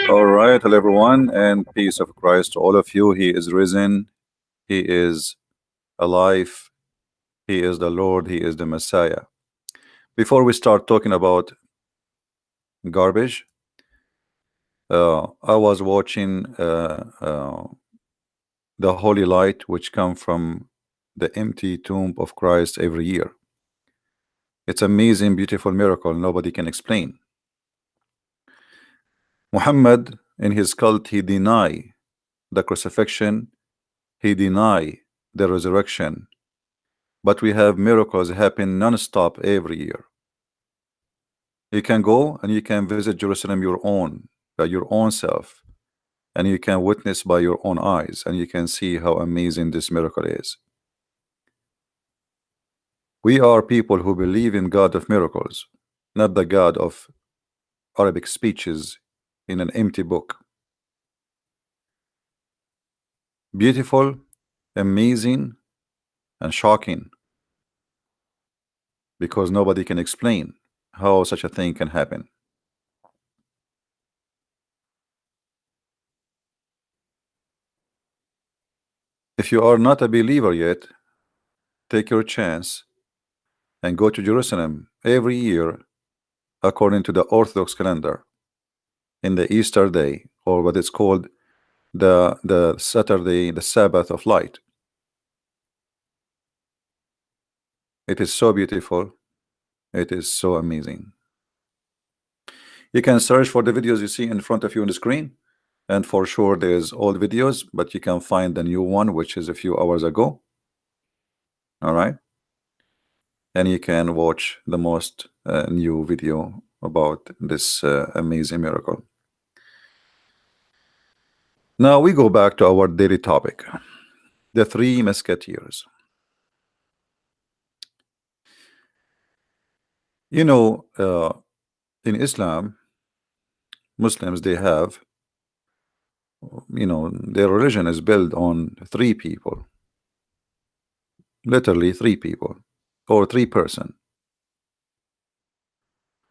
All right, hello everyone, and peace of Christ to all of you. He is risen, He is alive, He is the Lord, He is the Messiah. Before we start talking about garbage, I was watching the holy light which come from the empty tomb of Christ every year. It's amazing, beautiful miracle nobody can explain. Muhammad in his cult, he deny the crucifixion, he deny the resurrection, but we have miracles happen non-stop every year. You can go and you can visit Jerusalem by your own self, and you can witness by your own eyes, and you can see how amazing this miracle is. We are people who believe in God of miracles, not the God of Arabic speeches in an empty book. Beautiful, amazing, and shocking, because nobody can explain how such a thing can happen. If you are not a believer yet, take your chance and go to Jerusalem every year according to the Orthodox calendar in the Easter day, or what is called the Saturday, the Sabbath of light. It is so beautiful. It is so amazing. You can search for the videos you see in front of you on the screen, and for sure there's old videos, but you can find the new one which is a few hours ago. All right, and you can watch the most new video about this amazing miracle. Now we go back to our daily topic, the three musketeers. You know, in Islam, Muslims, they have, their religion is built on three people, literally three people, or three person: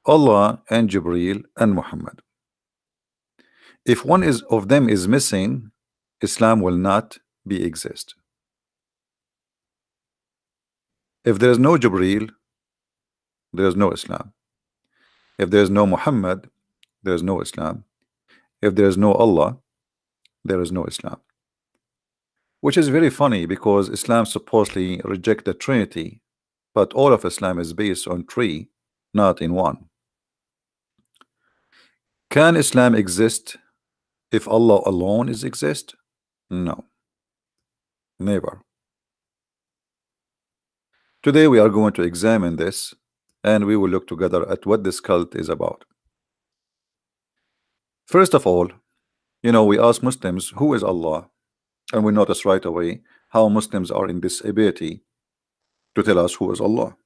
Allah and Jibril and Muhammad. If one of them is missing, Islam will not be exist. If there is no Jibril, there is no Islam. If there is no Muhammad, there is no Islam. If there is no Allah, there is no Islam. Which is very funny, because Islam supposedly reject the Trinity, but all of Islam is based on three, not in one. Can Islam exist if Allah alone is exist? No, never. Today we are going to examine this, and we will look together at what this cult is about. First of all, we ask Muslims, who is Allah? And we notice right away how Muslims are in this ability to tell us who is Allah.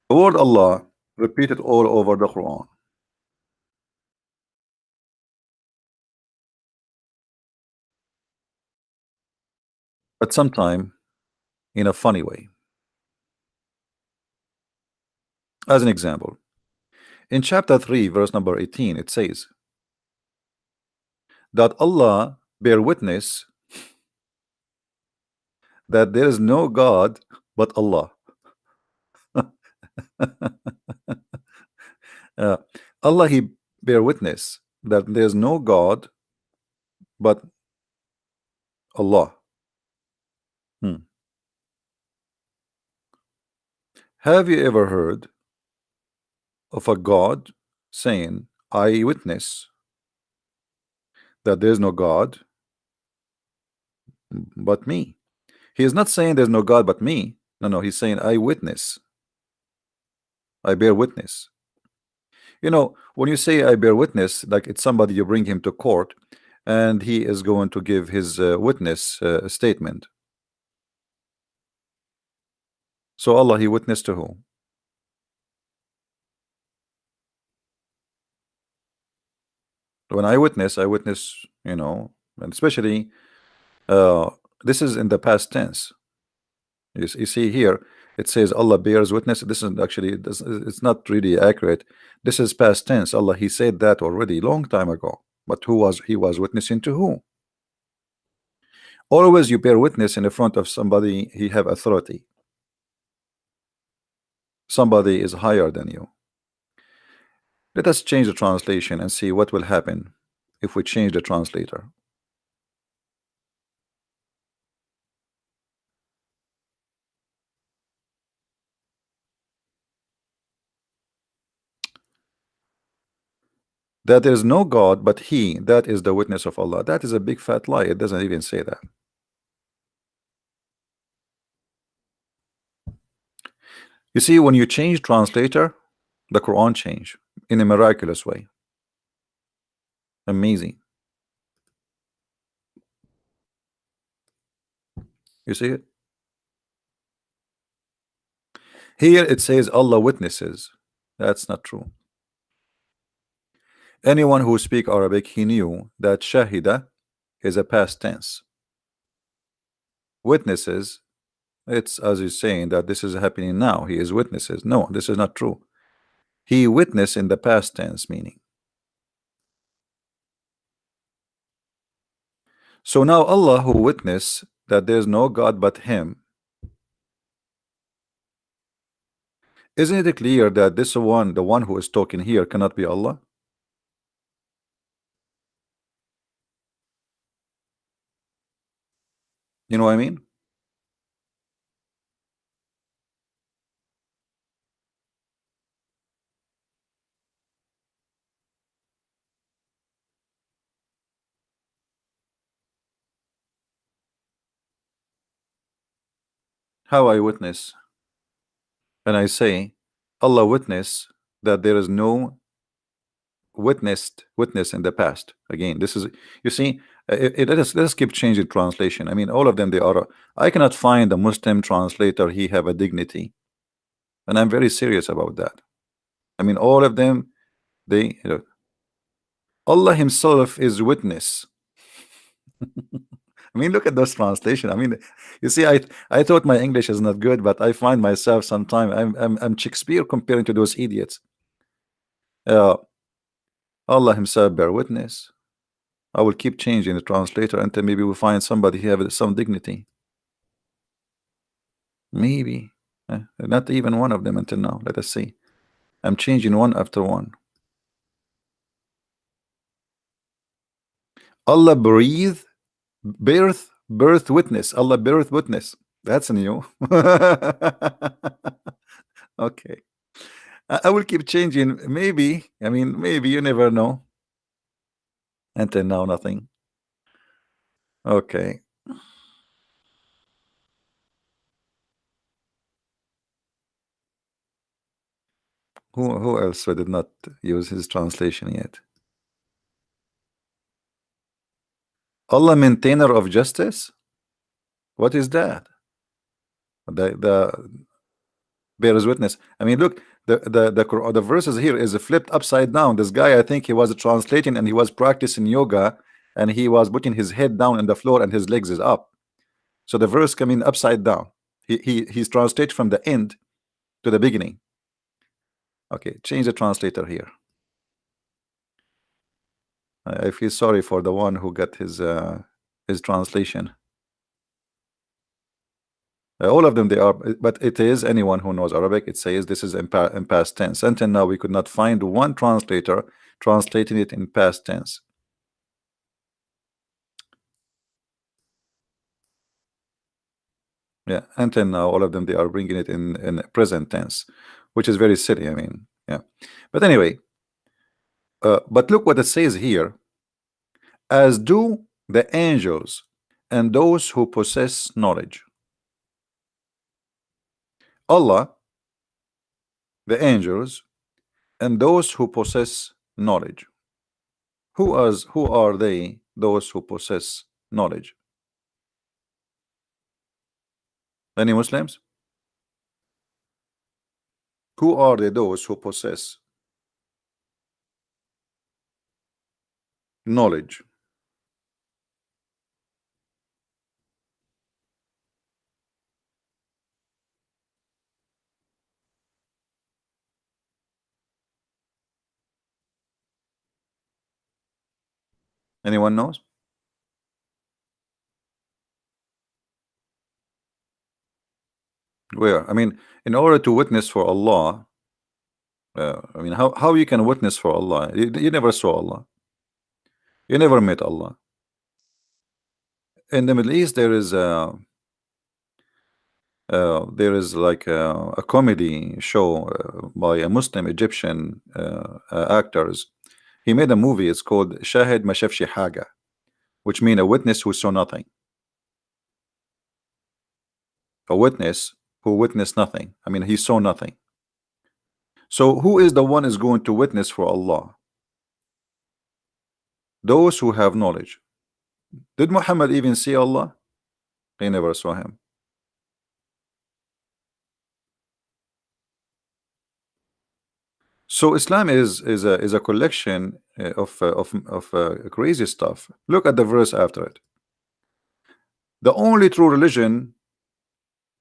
The word Allah repeated all over the Quran. But sometime in a funny way. As an example, in chapter 3 verse number 18, it says that Allah bear witness that there is no God but Allah. Allah, he bear witness that there is no God but Allah. Have you ever heard of a God saying, I witness that there is no God but me? He is not saying there's no God but me. No, he's saying I witness. I bear witness. When you say I bear witness, like it's somebody, you bring him to court and he is going to give his witness statement. So Allah, he witnessed to who? When I witness, and especially this is in the past tense. You see here, it says Allah bears witness. This is actually, it's not really accurate. This is past tense. Allah, he said that already long time ago. But he was witnessing to who? Always you bear witness in the front of somebody, he have authority. Somebody is higher than you. Let us change the translation and see what will happen if we change the translator. That there is no God but he that is the witness of Allah. That is a big fat lie. It doesn't even say that. You see, when you change translator, the Quran change in a miraculous way. Amazing. You see it? Here it says Allah witnesses. That's not true. Anyone who speak Arabic, he knew that shahida is a past tense. Witnesses, it's as he's saying that this is happening now. He is witnesses. No, this is not true. He witnessed in the past tense meaning. So now Allah who witnessed that there's no God but him, isn't it clear that this one, the one who is talking here, cannot be Allah? You know what I mean? How I witness, and I say Allah witness that there is no witness in the past. Again, this is, you see, let us keep changing translation. I mean, all of them, they are, I cannot find a Muslim translator he have a dignity, and I'm very serious about that. I mean, all of them, they, Allah himself is witness. I mean, look at this translation. I mean, you see, I thought my English is not good, but I find myself sometimes I'm Shakespeare comparing to those idiots. Allah himself bear witness. I will keep changing the translator until maybe we find somebody who have some dignity. Maybe not even one of them until now. Let us see. I'm changing one after one. Allah breathe, birth witness. Allah birth witness. That's new. Okay. I will keep changing. Maybe, I mean, maybe you never know. Until now, nothing. Okay. Who else did not use his translation yet? Allah maintainer of justice? What is that? The bears witness. I mean, look, the verses here is flipped upside down. This guy, I think he was translating and he was practicing yoga, and he was putting his head down on the floor and his legs is up. So the verse coming upside down. He's translated from the end to the beginning. Okay, change the translator here. I feel sorry for the one who got his translation. All of them, they are, but it is anyone who knows Arabic. It says this is in past tense. Until now, we could not find one translator translating it in past tense. Yeah, until now, all of them, they are bringing it in present tense, which is very silly. I mean, yeah. But anyway, but look what it says here. As do the angels and those who possess knowledge. Allah, the angels, and those who possess knowledge. Who are they, those who possess knowledge? Any Muslims? Who are they, those who possess knowledge? Anyone knows? Where? I mean, in order to witness for Allah, I mean, how you can witness for Allah? You never saw Allah. You never met Allah. In the Middle East, there is like a comedy show by a Muslim Egyptian actors. He made a movie. It's called Shahid Ma Shafshi Haga, which means a witness who saw nothing. A witness who witnessed nothing. I mean, he saw nothing. So who is the one is going to witness for Allah? Those who have knowledge. Did Muhammad even see Allah? He never saw him. So Islam is a collection of crazy stuff. Look at the verse after it. The only true religion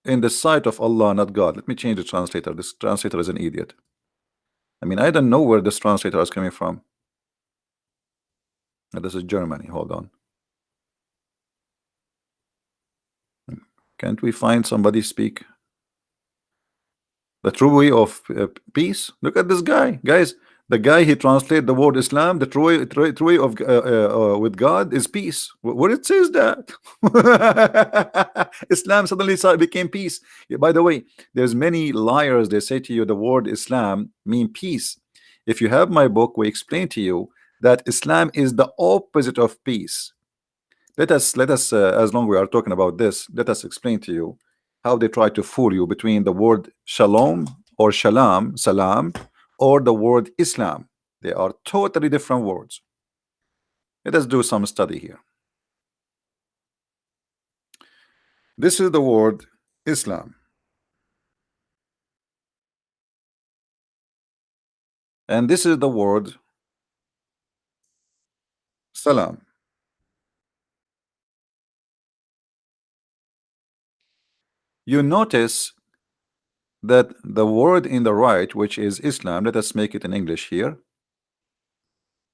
in the sight of Allah, not God. Let me change the translator. This translator is an idiot. I mean, I don't know where this translator is coming from. This is Germany. Hold on. Can't we find somebody speak the true way of peace? Look at this guy, guys. The guy he translated the word Islam. The true way of with God is peace. Where it says that Islam suddenly became peace. By the way, there's many liars. They say to you the word Islam mean peace. If you have my book, we explain to you that Islam is the opposite of peace. Let us as long as we are talking about this, let us explain to you how they try to fool you between the word shalom or salam or the word Islam. They are totally different words. Let us do some study here. This is the word Islam, and this is the word salam. You notice that the word in the right, which is Islam, let us make it in English here.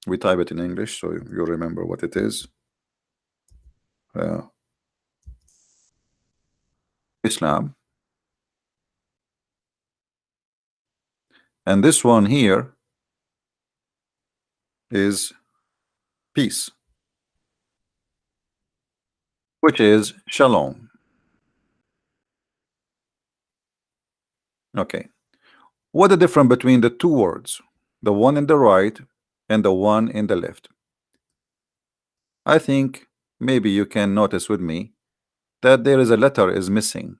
We type it in English so you remember what it is. Islam. And this one here is peace, which is shalom. Okay. What the difference between the two words, the one in the right and the one in the left? I think maybe you can notice with me that there is a letter is missing,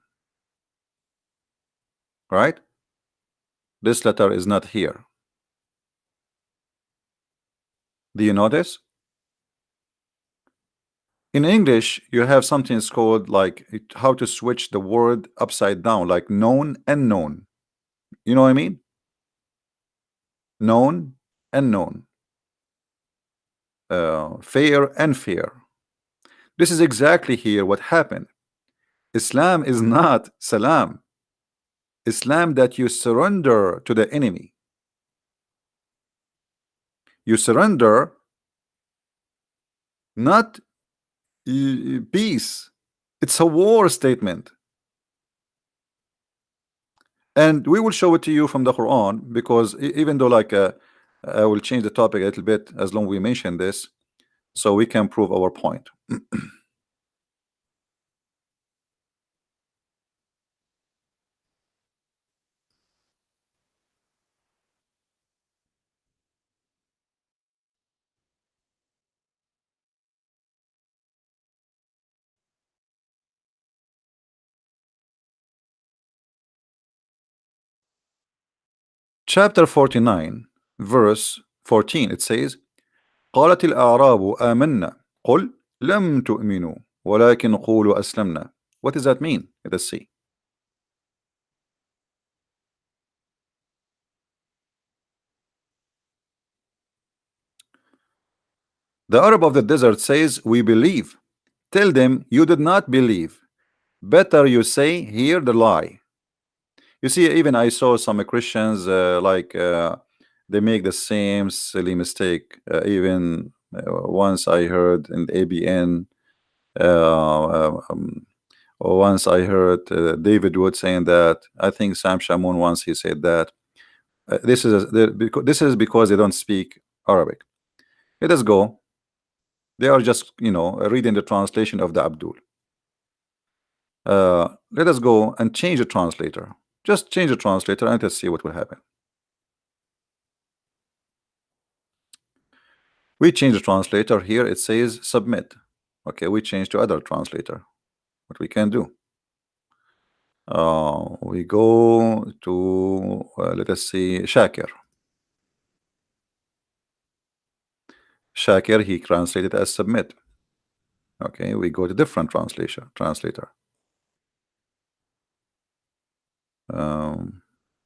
right? This letter is not here. Do you notice? In English, you have something called like how to switch the word upside down, like known and known. You know what I mean? Known and known. Fair and fair. This is exactly here what happened. Islam is not salam. Islam that you surrender to the enemy. You surrender, not peace. It's a war statement. And we will show it to you from the Quran, because even though like I will change the topic a little bit as long as we mention this, so we can prove our point. Chapter 49, verse 14, it says, قالت الأعراب آمنا قل لم تؤمنوا ولكن قولوا أسلمنا. What does that mean? Let us see. The Arab of the desert says, we believe. Tell them you did not believe. Better you say, hear the lie. You see, even I saw some Christians they make the same silly mistake. Even Once I heard in ABN, once I heard David Wood saying that. I think Sam Shamoun once he said that. This is because they don't speak Arabic. Let us go. They are just, reading the translation of the Abdul. Let us go and change the translator. Just change the translator and let's see what will happen. We change the translator here. It says submit. Okay, we change to other translator. What we can do? We go to let us see Shakir. Shakir, he translated as submit. Okay, we go to different translator.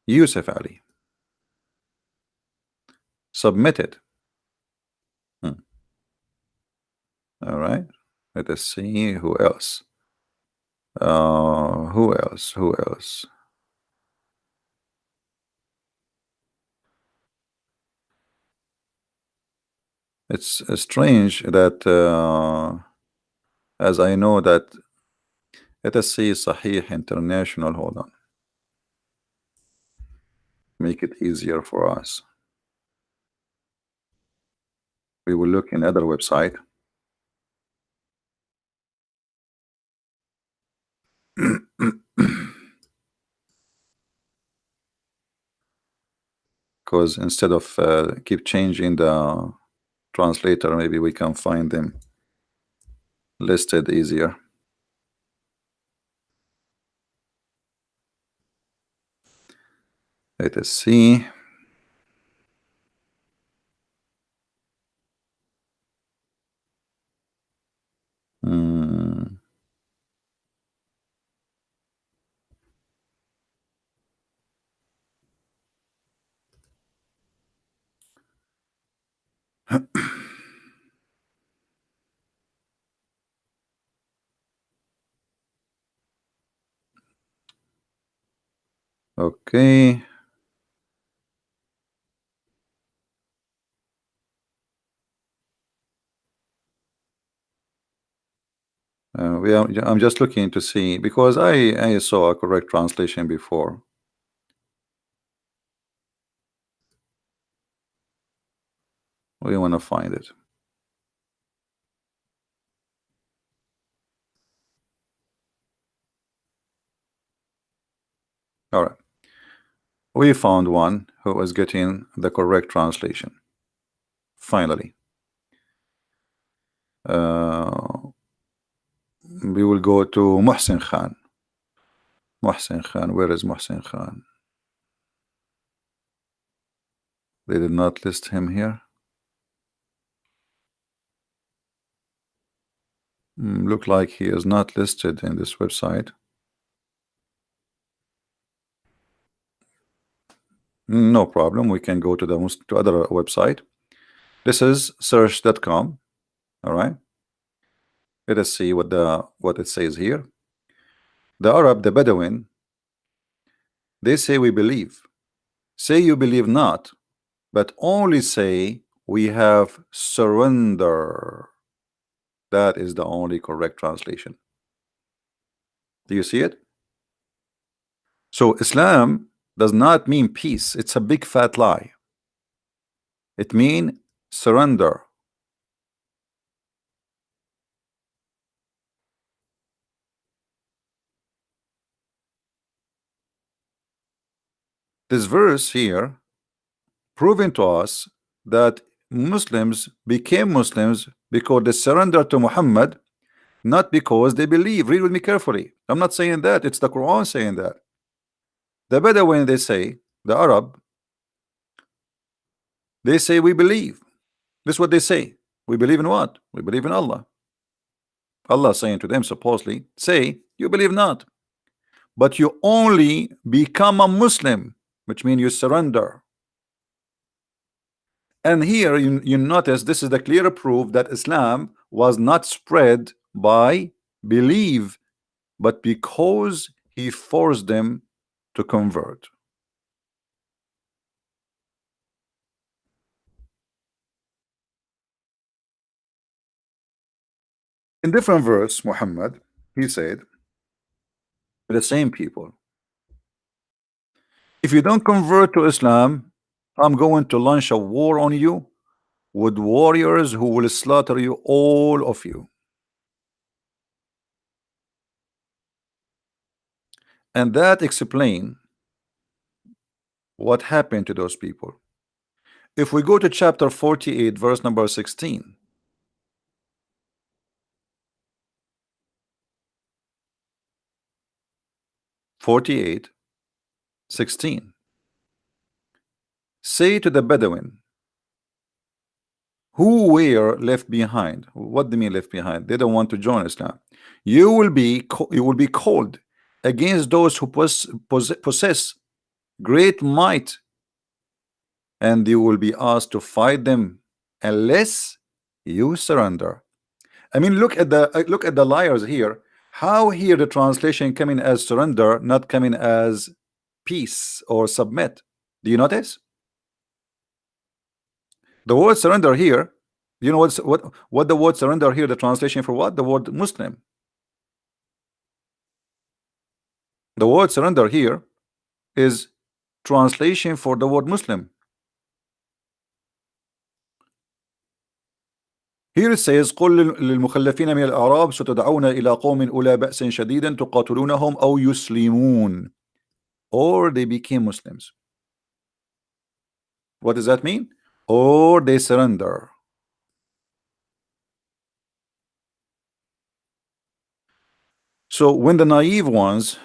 Yusuf Ali submitted. All right, let us see who else. Who else? It's strange that as I know that, let us see Sahih International. Hold on, make it easier for us. We will look in other website. Because instead of keep changing the translator, maybe we can find them listed easier. Let us see. Okay. I'm just looking to see, because I saw a correct translation before. We want to find it. All right. We found one who was getting the correct translation. Finally. We will go to Muhsin Khan. Muhsin Khan, where is Muhsin Khan? They did not list him here. Look like he is not listed in this website. No problem. We can go to the other website. This is search.com. All right. Let us see what it says here. The Arab, the Bedouin, they say we believe. Say you believe not, but only say we have surrender. That is the only correct translation. Do you see it? So Islam does not mean peace. It's a big fat lie. It means surrender. This verse here proving to us that Muslims became Muslims because they surrendered to Muhammad, not because they believe. Read with me carefully. I'm not saying that. It's the Quran saying that. The Bedouin, they say, the Arab, they say we believe. This is what they say. We believe in what? We believe in Allah. Allah saying to them supposedly, say you believe not, but you only become a Muslim, which means you surrender. And here you notice this is the clear proof that Islam was not spread by belief, but because he forced them to convert. In different verse, Muhammad, he said, the same people, if you don't convert to Islam, I'm going to launch a war on you with warriors who will slaughter you, all of you. And that explain what happened to those people. If we go to chapter 48, verse number 16, 48, 16, say to the Bedouin who were left behind. What do you mean left behind? They don't want to join Islam. You will be called against those who possess great might, and you will be asked to fight them unless you surrender. I mean, look at the liars here. How here the translation coming as surrender, not coming as peace or submit? Do you notice? The word surrender here, you know what the word surrender here, the translation for what? The word Muslim. The word surrender here is translation for the word Muslim. Here it says قل للمخلفين من الأعراب ستدعون إلى قوم أولى بأس شديد تقاتلونهم أو يسلمون, or they became Muslims. What does that mean? Or they surrender. So when the naive ones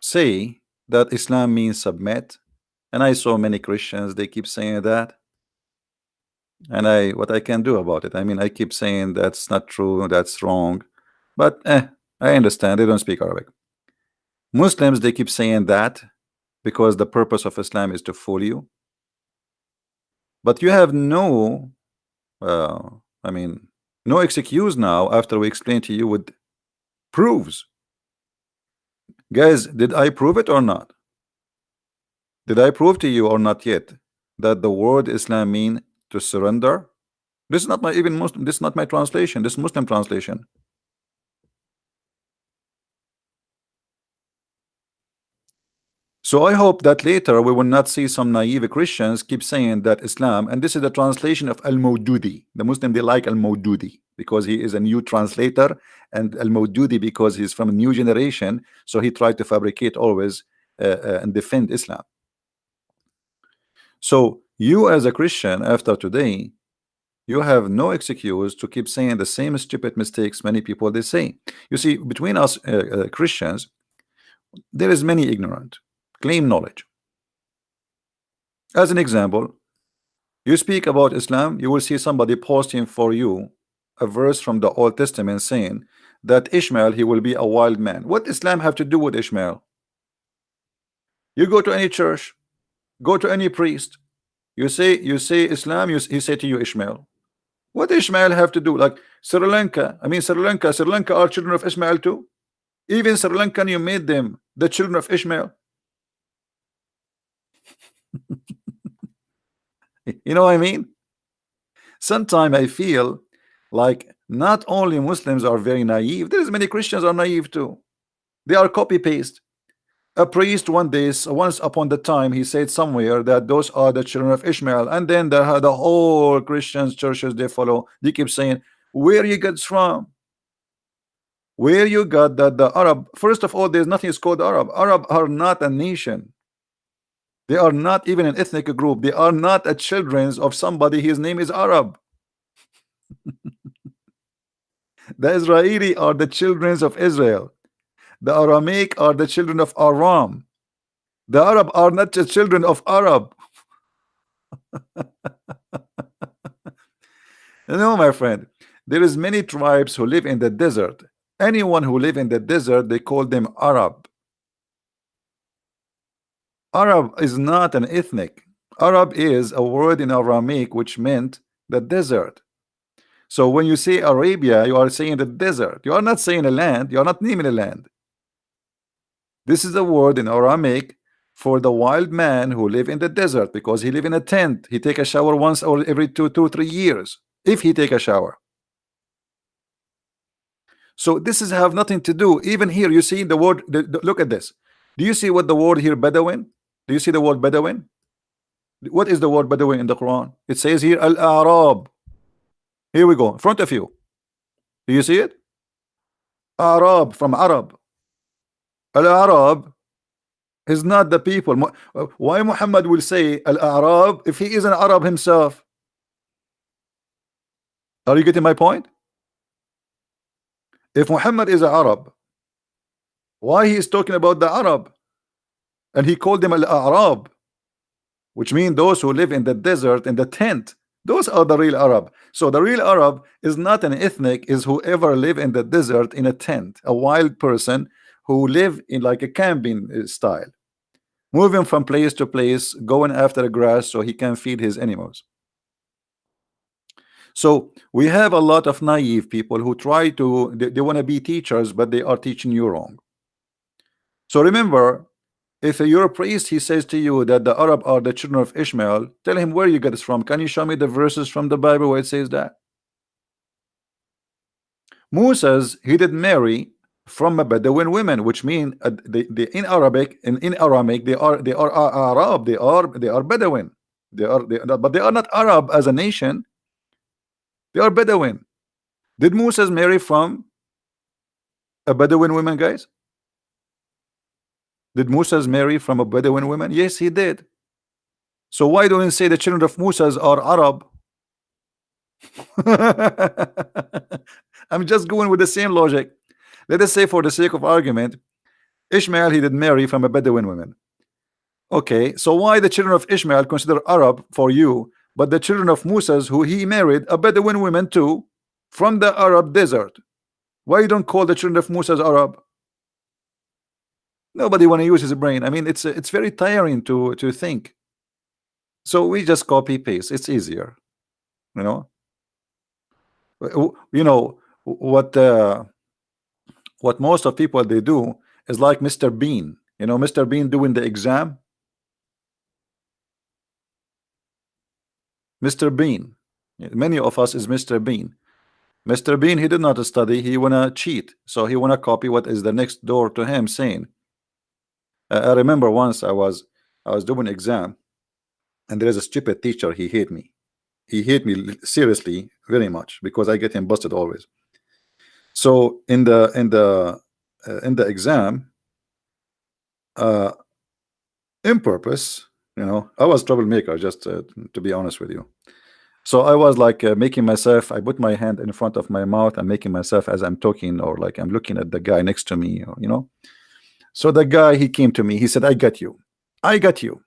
say that Islam means submit, and I saw many Christians, they keep saying that, and what I can do about it? I mean, I keep saying that's not true, that's wrong, but I understand they don't speak Arabic. Muslims, they keep saying that because the purpose of Islam is to fool you, but you have no I mean, no excuse now after we explain to you with proofs. Guys, did I prove it or not? Did I prove to you or not yet that the word Islam mean to surrender? This is not my even Muslim, this is not my translation, this is Muslim translation. So I hope that later we will not see some naive Christians keep saying that Islam, and this is the translation of Al-Mawdudi. The Muslim, they like Al-Mawdudi because he is a new translator, and Al-Mawdudi because he's from a new generation, so he tried to fabricate always and defend Islam. So you as a Christian after today, you have no excuse to keep saying the same stupid mistakes many people they say. You see, between us Christians, there is many ignorant claim knowledge. As an example, you speak about Islam, you will see somebody posting for you a verse from the Old Testament saying that Ishmael, he will be a wild man. What Islam have to do with Ishmael? You go to any church, go to any priest, you say Islam, he say to you Ishmael. What Ishmael have to do? Like Sri Lanka, I mean Sri Lanka are children of Ishmael too. Even Sri Lankan, you made them the children of Ishmael. You know what I mean? Sometimes I feel like not only Muslims are very naive, there's many Christians are naive too. They are copy paste. A priest once upon the time, he said somewhere that those are the children of Ishmael, and then the whole Christians churches they follow, they keep saying where you get from, where you got that the Arab. First of all, there's nothing is called Arab. Arab are not a nation. They are not even an ethnic group. They are not a children of somebody his name is Arab. The Israeli are the children of Israel. The Aramaic are the children of Aram. The Arab are not the children of Arab. No, my friend, there is many tribes who live in the desert. Anyone who live in the desert, they call them Arab. Arab is not an ethnic. Arab is a word in Aramaic which meant the desert. So when you say Arabia, you are saying the desert. You are not saying a land. You are not naming a land. This is a word in Aramaic for the wild man who live in the desert because he live in a tent. He take a shower once or every 2 3 years if he take a shower. So this is have nothing to do. Even here, you see the word. Look at this. Do you see what the word here, Bedouin? Do you see the word Bedouin? What is the word Bedouin in the Quran? It says here Al-Arab. Here we go, in front of you. Do you see it? Arab, from Arab. Al-Arab is not the people. Why Muhammad will say Al-Arab if he is an Arab himself? Are you getting my point? If Muhammad is an Arab, why he is talking about the Arab? And he called them Al-Arab, which means those who live in the desert, in the tent. Those are the real Arab. So the real Arab is not an ethnic, is whoever live in the desert in a tent, a wild person who live in like a camping style, moving from place to place, going after the grass so he can feed his animals. So we have a lot of naive people who try to, they want to be teachers, but they are teaching you wrong. So remember, if you're a priest, he says to you that the Arab are the children of Ishmael, tell him where you get this from. Can you show me the verses from the Bible where it says that? Moses, he did marry from a Bedouin women, which mean in Arabic, in Aramaic, they are Arab, they are Bedouin, but they are not Arab as a nation. They are Bedouin. Did Moses marry from a Bedouin woman, guys? Did Moses marry from a Bedouin woman? Yes, he did. So why don't you say the children of Moses are Arab? I'm just going with the same logic. Let us say, for the sake of argument, Ishmael, he did marry from a Bedouin woman. Okay, so why the children of Ishmael consider Arab for you, but the children of Moses, who he married a Bedouin woman too, from the Arab desert, why you don't call the children of Moses Arab? Nobody want to use his brain. I mean, it's very tiring to think. So we just copy paste. It's easier, you know. You know what most of people they do is like Mr. Bean. You know, Mr. Bean doing the exam. Mr. Bean. Many of us is Mr. Bean. Mr. Bean, he did not study. He wanna cheat, so he wanna copy what is the next door to him saying. I remember once I was doing exam, and there is a stupid teacher. He hate me. He hate me seriously very much because I get him busted always. So in the exam, in purpose, you know, I was troublemaker, just to be honest with you. So I was like making myself, I put my hand in front of my mouth and making myself as I'm talking, or like I'm looking at the guy next to me, or, you know. So the guy, he came to me, he said, I got you. I got you.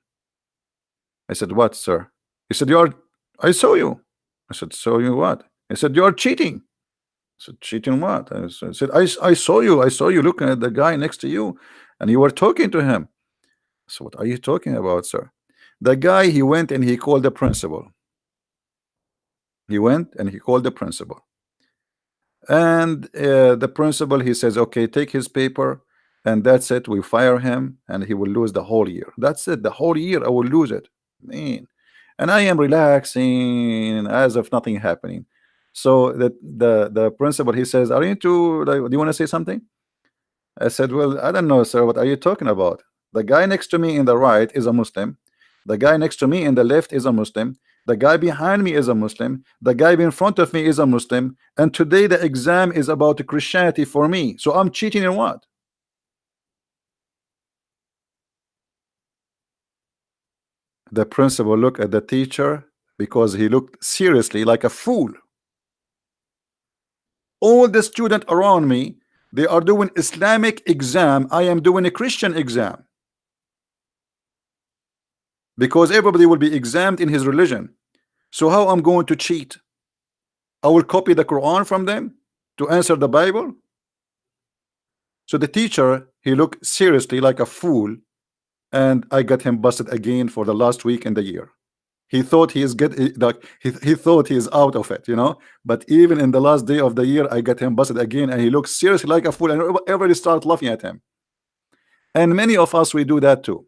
I said, what, sir? He said, I saw you. I said, saw you what? He said, you're cheating. I said, cheating what? I said, I saw you looking at the guy next to you, and you were talking to him. So what are you talking about, sir? The guy, he went and he called the principal. He went and he called the principal. And the principal, he says, okay, take his paper, and that's it. We fire him, and he will lose the whole year. That's it. The whole year I will lose it. Man. And I am relaxing as if nothing happening. So the principal, he says, are you into, like, do you want to say something? I said, well, I don't know, sir. What are you talking about? The guy next to me in the right is a Muslim. The guy next to me in the left is a Muslim. The guy behind me is a Muslim. The guy in front of me is a Muslim. And today the exam is about Christianity for me. So I'm cheating in what? The principal looked at the teacher because he looked seriously like a fool. All the students around me, they are doing Islamic exam. I am doing a Christian exam. Because everybody will be examined in his religion. So how I'm going to cheat? I will copy the Quran from them to answer the Bible. So the teacher, he looked seriously like a fool, and I got him busted again for the last week in the year. He thought he is he thought he is out of it, you know. But even in the last day of the year, I got him busted again, and he looks seriously like a fool, and everybody started laughing at him. And many of us, we do that too.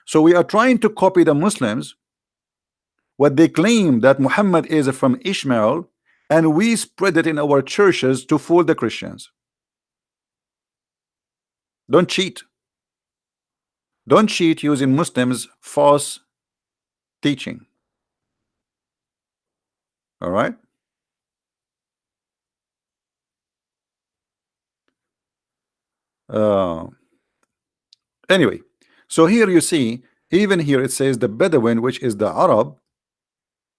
So we are trying to copy the Muslims. What they claim that Muhammad is from Ishmael, and we spread it in our churches to fool the Christians. Don't cheat. Don't cheat using Muslims' false teaching. All right. Anyway, so here you see, even here it says the Bedouin, which is the Arab,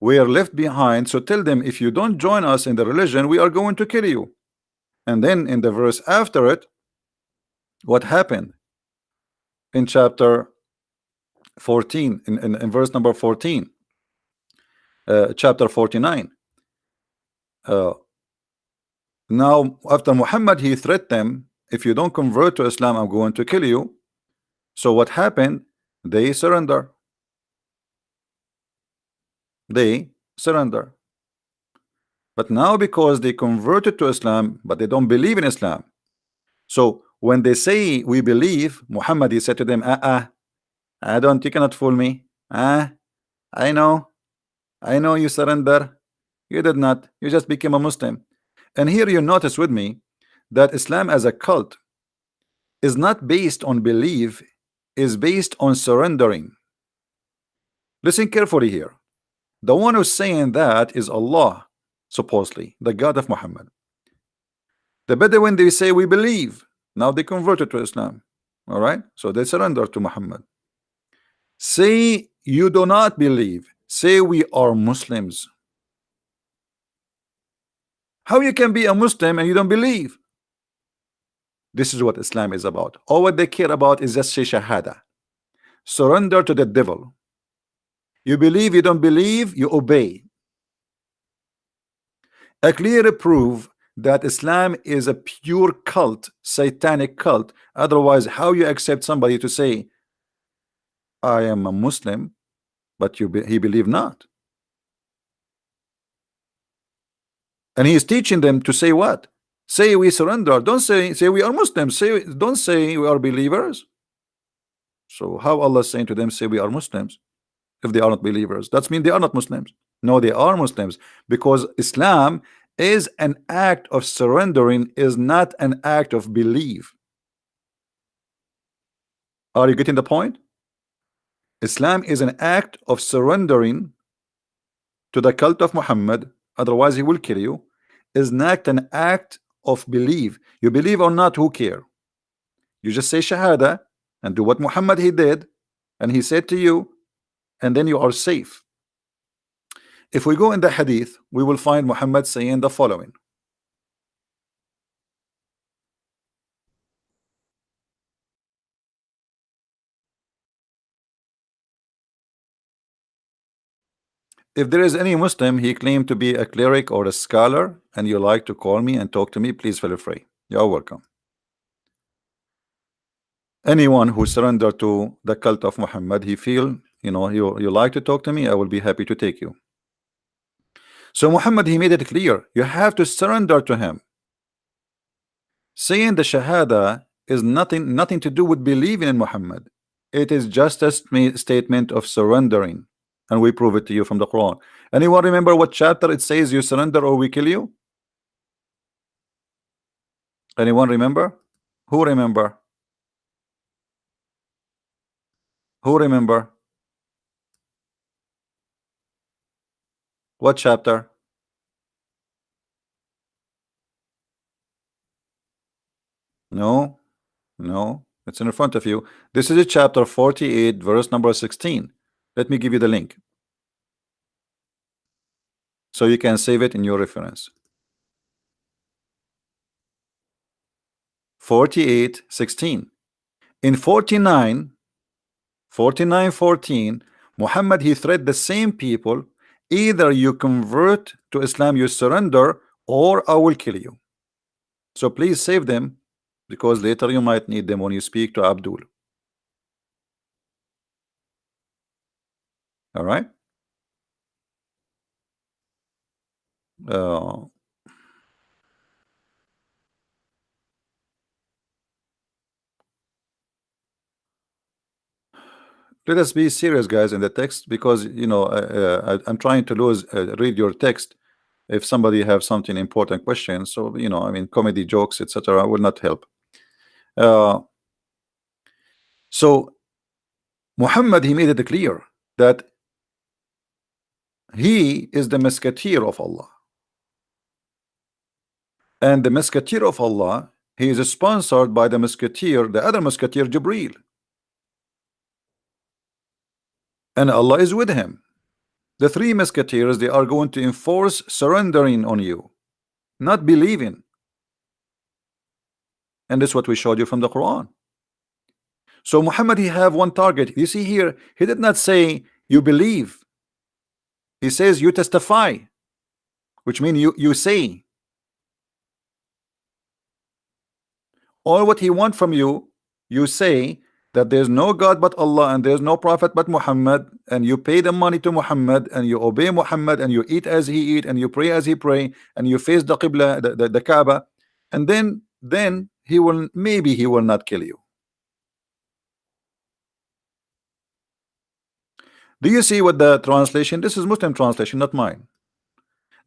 we are left behind. So tell them, if you don't join us in the religion, we are going to kill you. And then in the verse after it, what happened in chapter 14, in verse number 14, chapter 49. Now after Muhammad, he threatened them, if you don't convert to Islam, I'm going to kill you. So what happened? They surrender. They surrender. But now, because they converted to Islam, but they don't believe in Islam. So when they say we believe, Muhammad, he said to them, I don't, you cannot fool me. I know you surrender. You did not. You just became a Muslim. And here you notice with me that Islam as a cult is not based on belief, is based on surrendering. Listen carefully here. The one who's saying that is Allah, supposedly, the God of Muhammad. The Bedouin, they say we believe. Now they converted to Islam. All right, so they surrender to Muhammad. Say you do not believe. Say we are Muslims. How you can be a Muslim and you don't believe? This is what Islam is about. All what they care about is just say Shahada. Surrender to the devil. You believe, you don't believe, you obey. A clear proof that Islam is a pure cult, satanic cult. Otherwise, how you accept somebody to say, I am a Muslim, but he believe not? And he is teaching them to say what? Say we surrender. Don't say we are Muslims. Don't say we are believers. So how Allah is saying to them, say we are Muslims, if they are not believers? That means they are not Muslims. No, they are Muslims, because Islam is an act of surrendering, is not an act of belief. Are you getting the point? Islam is an act of surrendering to the cult of Muhammad, otherwise he will kill you. Is not an act of belief. You believe or not, who care? You just say Shahada and do what Muhammad he did and he said to you, and then you are safe. If we go in the hadith, we will find Muhammad saying the following. If there is any Muslim, he claimed to be a cleric or a scholar, and you like to call me and talk to me, please feel free. You're welcome. Anyone who surrendered to the cult of Muhammad, he feel, you know, you like to talk to me, I will be happy to take you. So Muhammad, he made it clear, you have to surrender to him. Saying the Shahada is nothing to do with believing in Muhammad. It is just a statement of surrendering, and we prove it to you from the Quran. Anyone remember what chapter it says you surrender or we kill you? Anyone remember? Who remember? Who remember? What chapter? No, it's in front of you. This is a chapter 48, verse number 16. Let me give you the link so you can save it in your reference. 48:16. In 49:14, Muhammad, he threatened the same people, either you convert to Islam, you surrender, or I will kill you. So please save them, because later you might need them when you speak to Abdul. All right. Let us be serious, guys, in the text, because you know I'm trying to read your text, if somebody have something important question. So you know, I mean, comedy jokes, etc., will not help. So Muhammad, he made it clear that he is the musketeer of Allah, and the musketeer of Allah, he is sponsored by the musketeer, the other musketeer, Jibril, and Allah is with him. The three musketeers, they are going to enforce surrendering on you, not believing. And that's what we showed you from the Quran. So Muhammad, he have one target. You see here, he did not say you believe. He says you testify, which means you say. All what he want from you, you say that there's no God but Allah and there's no prophet but Muhammad, and you pay the money to Muhammad, and you obey Muhammad, and you eat as he eat, and you pray as he pray, and you face the Qibla, the Kaaba, and then he will, maybe he will not kill you. Do you see what the translation? This is Muslim translation, not mine.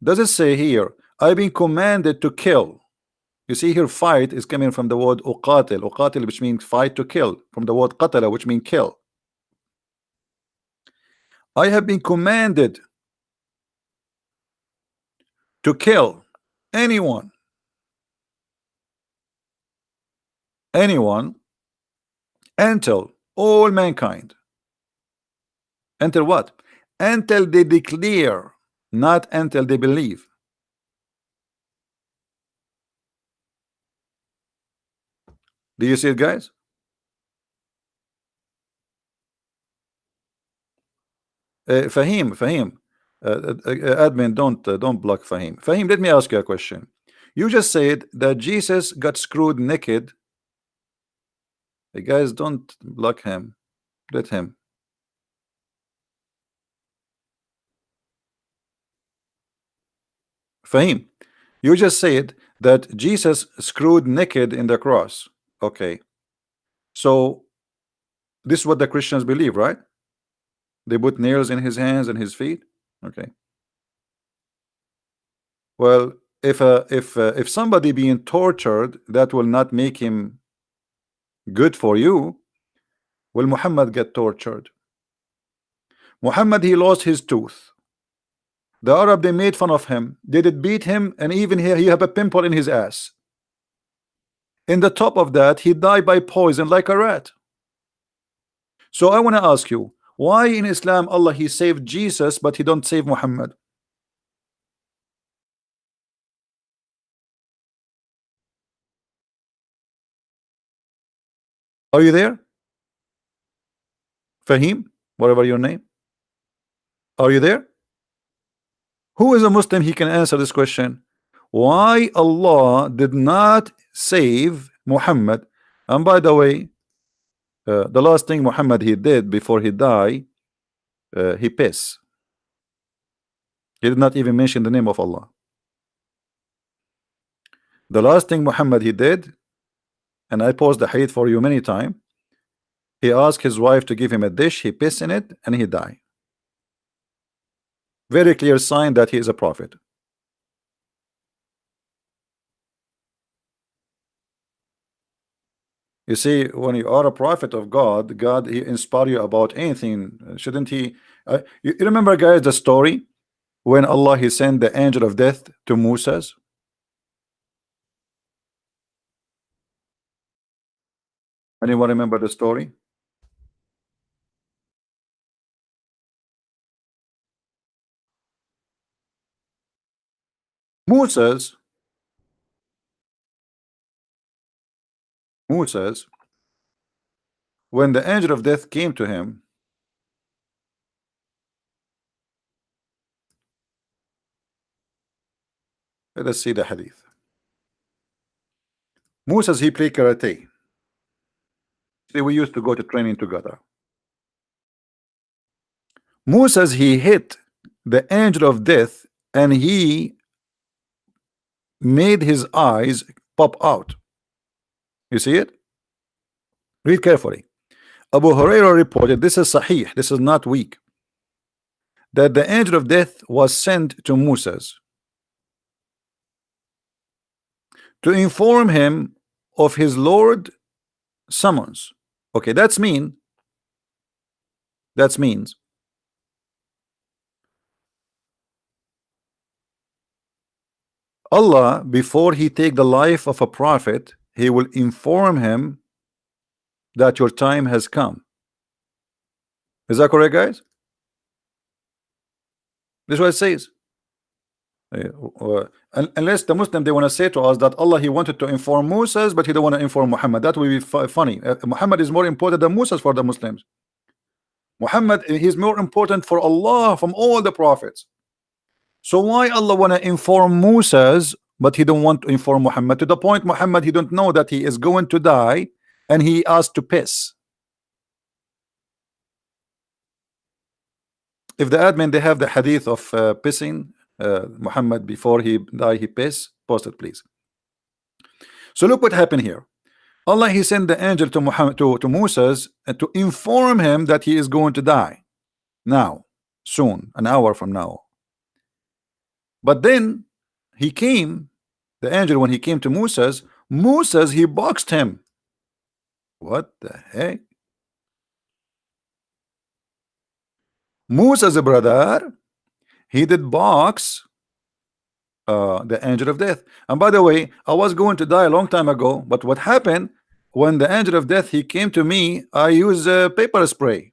Does it say here, I've been commanded to kill? You see here, fight is coming from the word uqatil, uqatil, which means fight, to kill, from the word qatala, which means kill. I have been commanded to kill anyone until all mankind, until what? Until they declare, not until they believe. Do you see it, guys? Fahim, admin, don't block Fahim. Fahim, let me ask you a question. You just said that Jesus got screwed naked. Hey guys, don't block him. Let him. Fahim, you just said that Jesus screwed naked in the cross. Okay. So this is what the Christians believe, right? They put nails in his hands and his feet. Okay. Well, if somebody being tortured, that will not make him good for you. Will Muhammad get tortured? Muhammad, he lost his tooth. The Arab, they made fun of him. They did beat him, and even here he have a pimple in his ass. In the top of that, he died by poison like a rat. So I want to ask you, why in Islam Allah he saved Jesus but he don't save Muhammad? Are you there? Fahim, whatever your name. Are you there? Who is a Muslim? He can answer this question. Why Allah did not save Muhammad? And by the way, the last thing Muhammad he did before he died, he pissed. He did not even mention the name of Allah. The last thing Muhammad he did, and I posed the hadith for you many times, he asked his wife to give him a dish, he pissed in it, and he died. Very clear sign that he is a prophet. You see, when you are a prophet of God, God he inspire you about anything. Shouldn't he? You remember, guys, the story when Allah he sent the angel of death to Moses? Anyone remember the story? Moses, when the angel of death came to him, let us see the hadith. Moses, he played karate. See, we used to go to training together. Moses, he hit the angel of death and he made his eyes pop out. You see it? Read carefully. Abu Hurairah reported, this is Sahih, this is not weak, that the angel of death was sent to Moses to inform him of his Lord summons. Okay, that means Allah, before he take the life of a prophet, he will inform him that your time has come. Is that correct, guys? This is what it says. Unless the Muslim, they want to say to us that Allah, he wanted to inform Moses, but he don't want to inform Muhammad. That would be funny. Muhammad is more important than Moses for the Muslims. Muhammad, he's more important for Allah from all the prophets. So why Allah want to inform Moses, but he don't want to inform Muhammad? To the point Muhammad, he don't know that he is going to die, and he asked to piss. If the admin, they have the hadith of pissing, Muhammad before he die, he piss, post it please. So look what happened here. Allah, he sent the angel to Muhammad, to Moses, to inform him that he is going to die now, soon, an hour from now. But then he came, the angel, when he came to Moses, he boxed him. What the heck? Moses' brother, he did box the angel of death. And by the way, I was going to die a long time ago, but what happened when the angel of death, he came to me, I used paper spray.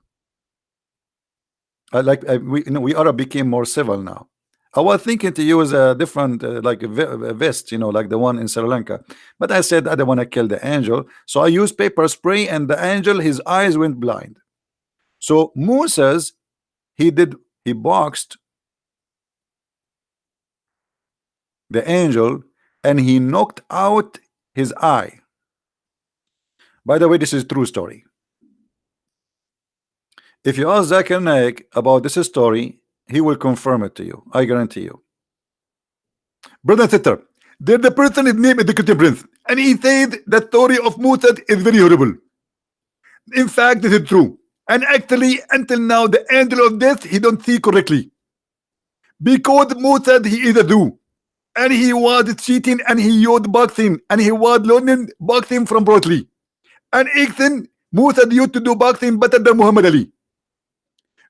We Arab became more civil now. I was thinking to use a different like a vest, you know, like the one in Sri Lanka, but I said I don't want to kill the angel, so I used paper spray, and the angel, his eyes went blind. So Moses, he boxed the angel, and he knocked out his eye. By the way, this is true story. If you ask Zakir Naik about this story, he will confirm it to you. I guarantee you. Brother and sister, there the person is named Executive Prince, and he said the story of Musa is very horrible. In fact, this is true. And actually, until now, the angel of death, he don't see correctly. Because Musa, he is a Jew. And he was cheating, and he used boxing, and he was learning boxing from Bruce Lee. And Musa used to do boxing better than Muhammad Ali.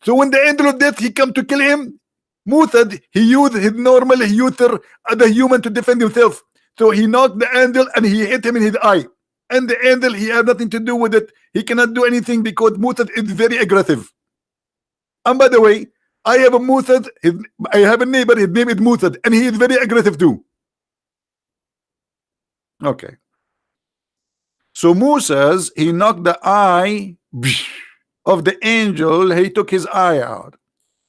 So when the angel of death, he come to kill him, Musa, he used his normal user as a human to defend himself. So he knocked the angel and he hit him in his eye. And the angel, he had nothing to do with it. He cannot do anything because Musa is very aggressive. And by the way, I have a Musa, I have a neighbor, his name is Musa, and he is very aggressive too. Okay. So Moses, he knocked the eye of the angel, he took his eye out.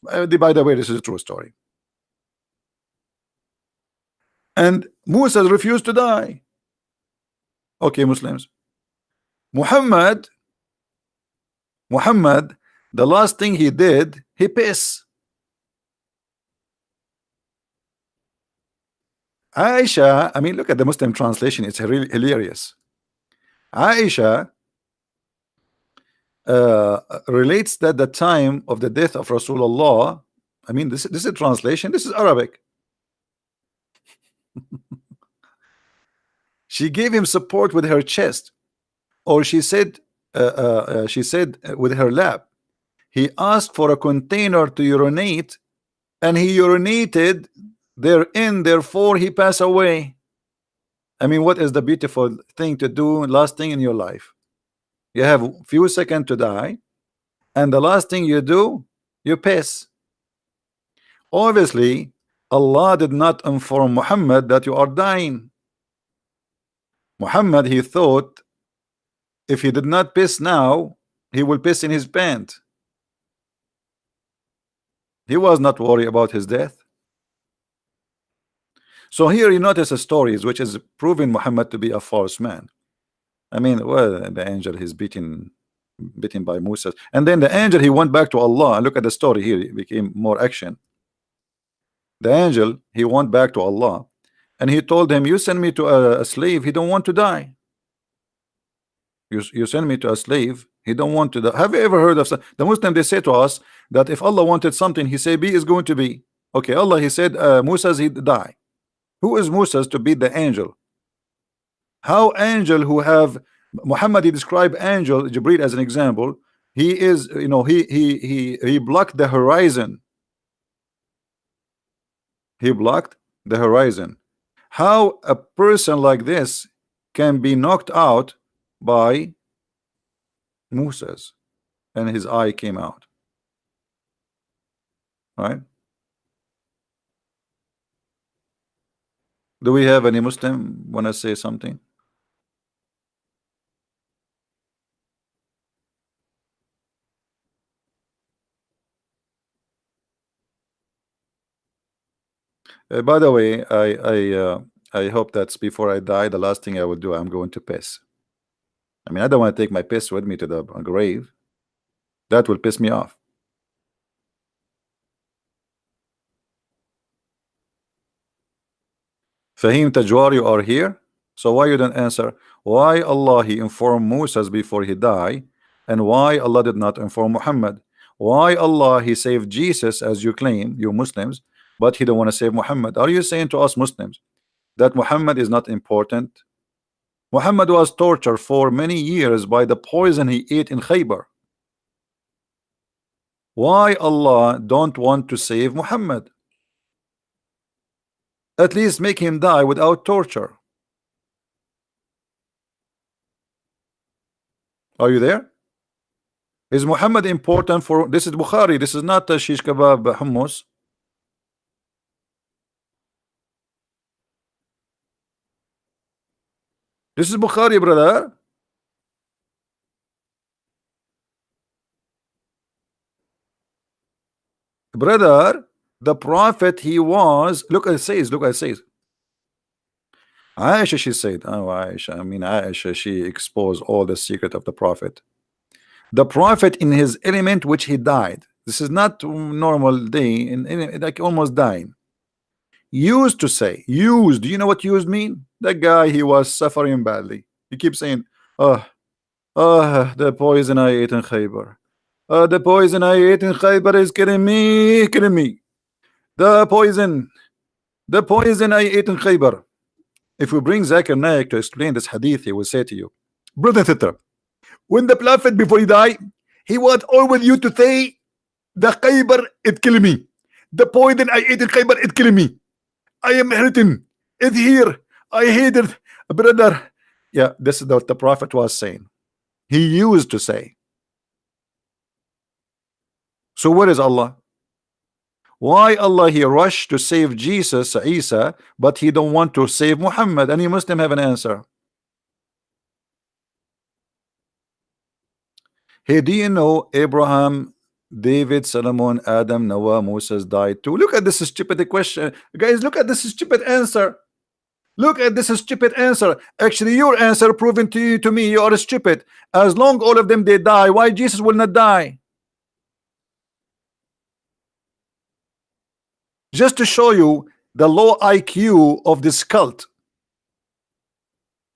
By the way, this is a true story. And Moses refused to die. Okay, Muslims. Muhammad, the last thing he did, he pissed. Aisha, I mean, look at the Muslim translation, it's really hilarious. Aisha relates that the time of the death of Rasulullah, I mean, this is a translation, this is Arabic. She gave him support with her chest, or she said with her lap. He asked for a container to urinate, and he urinated therein, therefore he passed away. I mean, what is the beautiful thing to do last thing in your life? You have a few seconds to die, and the last thing you do, you piss. Obviously, Allah did not inform Muhammad that you are dying. Muhammad, he thought if he did not piss now, he will piss in his pants. He was not worried about his death. So here you notice a story which is proving Muhammad to be a false man. I mean, well, the angel is bitten by Musa, and then the angel, he went back to Allah. And look at the story here, it became more action. The angel, he went back to Allah, and he told him, you send me to a slave, he don't want to die. You send me to a slave, he don't want to die. Have you ever heard of the Muslim? They say to us that if Allah wanted something, he say be is going to be. Okay, Allah, he said Musa, he die. Who is Musa to beat the angel? How angel who have Muhammad, he described angel Jibril as an example. He is, you know, he blocked the horizon. He blocked the horizon. How a person like this can be knocked out by Moses and his eye came out, right? Do we have any Muslim want to say something? By the way, I hope that's before I die, the last thing I will do, I'm going to piss. I mean, I don't want to take my piss with me to the grave. That will piss me off. Fahim Tajwar, you are here. So why you don't answer? Why Allah he informed Moses before he died, and why Allah did not inform Muhammad? Why Allah he saved Jesus as you claim, you Muslims, but he don't want to save Muhammad? Are you saying to us Muslims that Muhammad is not important? Muhammad was tortured for many years by the poison he ate in Khaybar. Why Allah don't want to save Muhammad? At least make him die without torture. Are you there? Is Muhammad important for this? Is Bukhari, this is not a shish kebab hummus. This is Bukhari, brother. Brother, the prophet he was, look at it says, look at it says. Aisha, she said, oh Aisha, I mean Aisha, she exposed all the secret of the prophet. The prophet in his element which he died. This is not normal day in like almost dying. Used to say, used, do you know what used mean? That guy, he was suffering badly. He keeps saying, oh, the poison I ate in Khaybar. The poison I ate in Khaybar is killing me, killing me. The poison I ate in Khaybar. If we bring Zakir Naik to explain this hadith, he will say to you, brother sister, when the prophet before he died, he was always you to say, the Khaybar it kill me. The poison I ate in Khaybar it kill me. I am hurting. It's here. I hate it, brother. Yeah, this is what the prophet was saying. He used to say. So where is Allah? Why Allah he rushed to save Jesus, Isa, but he don't want to save Muhammad? Any Muslim have an answer? Hey, do you know Abraham, David, Solomon, Adam, Noah, Moses died too? Look at this stupid question, guys. Look at this stupid answer. Look at this stupid answer. Actually, your answer proven to you, to me, you are stupid. As long all of them they die, why Jesus will not die? Just to show you the low IQ of this cult.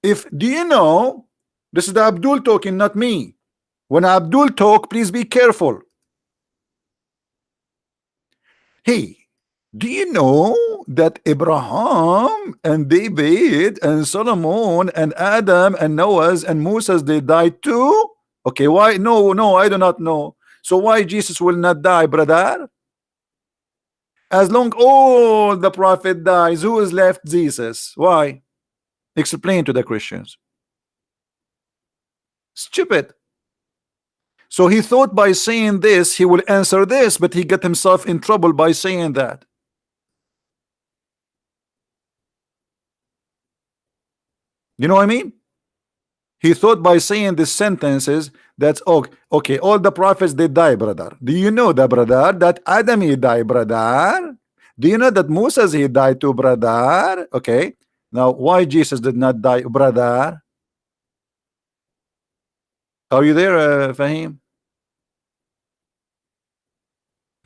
If do you know, this is the Abdul talking, not me. When Abdul talk, please be careful. Hey, do you know that Abraham and David and Solomon and Adam and Noah and Moses they died too? Okay, why? No, I do not know. So why Jesus will not die, brother? As long all the prophet dies, who is left? Jesus. Why? Explain to the Christians. Stupid. So he thought by saying this he will answer this, but he got himself in trouble by saying that. You know what I mean? He thought by saying these sentences that's okay, all the prophets they die, brother. Do you know that, brother, that Adam he died, brother? Do you know that Moses he died too, brother? Okay, now why Jesus did not die, brother? Are you there, Fahim?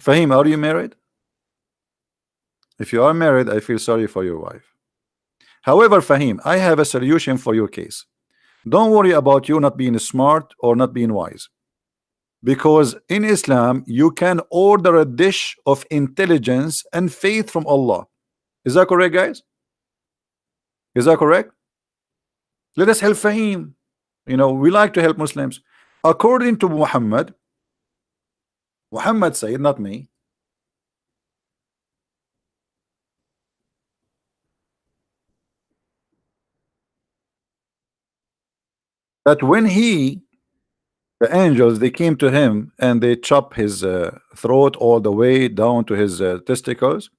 Fahim, are you married? If you are married, I feel sorry for your wife. However, Fahim, I have a solution for your case. Don't worry about you not being smart or not being wise, because in Islam you can order a dish of intelligence and faith from Allah. Is that correct, guys? Is that correct? Let us help Fahim. You know, we like to help Muslims. According to Muhammad, Muhammad said, not me, that when the angels, they came to him and they chop his throat all the way down to his testicles.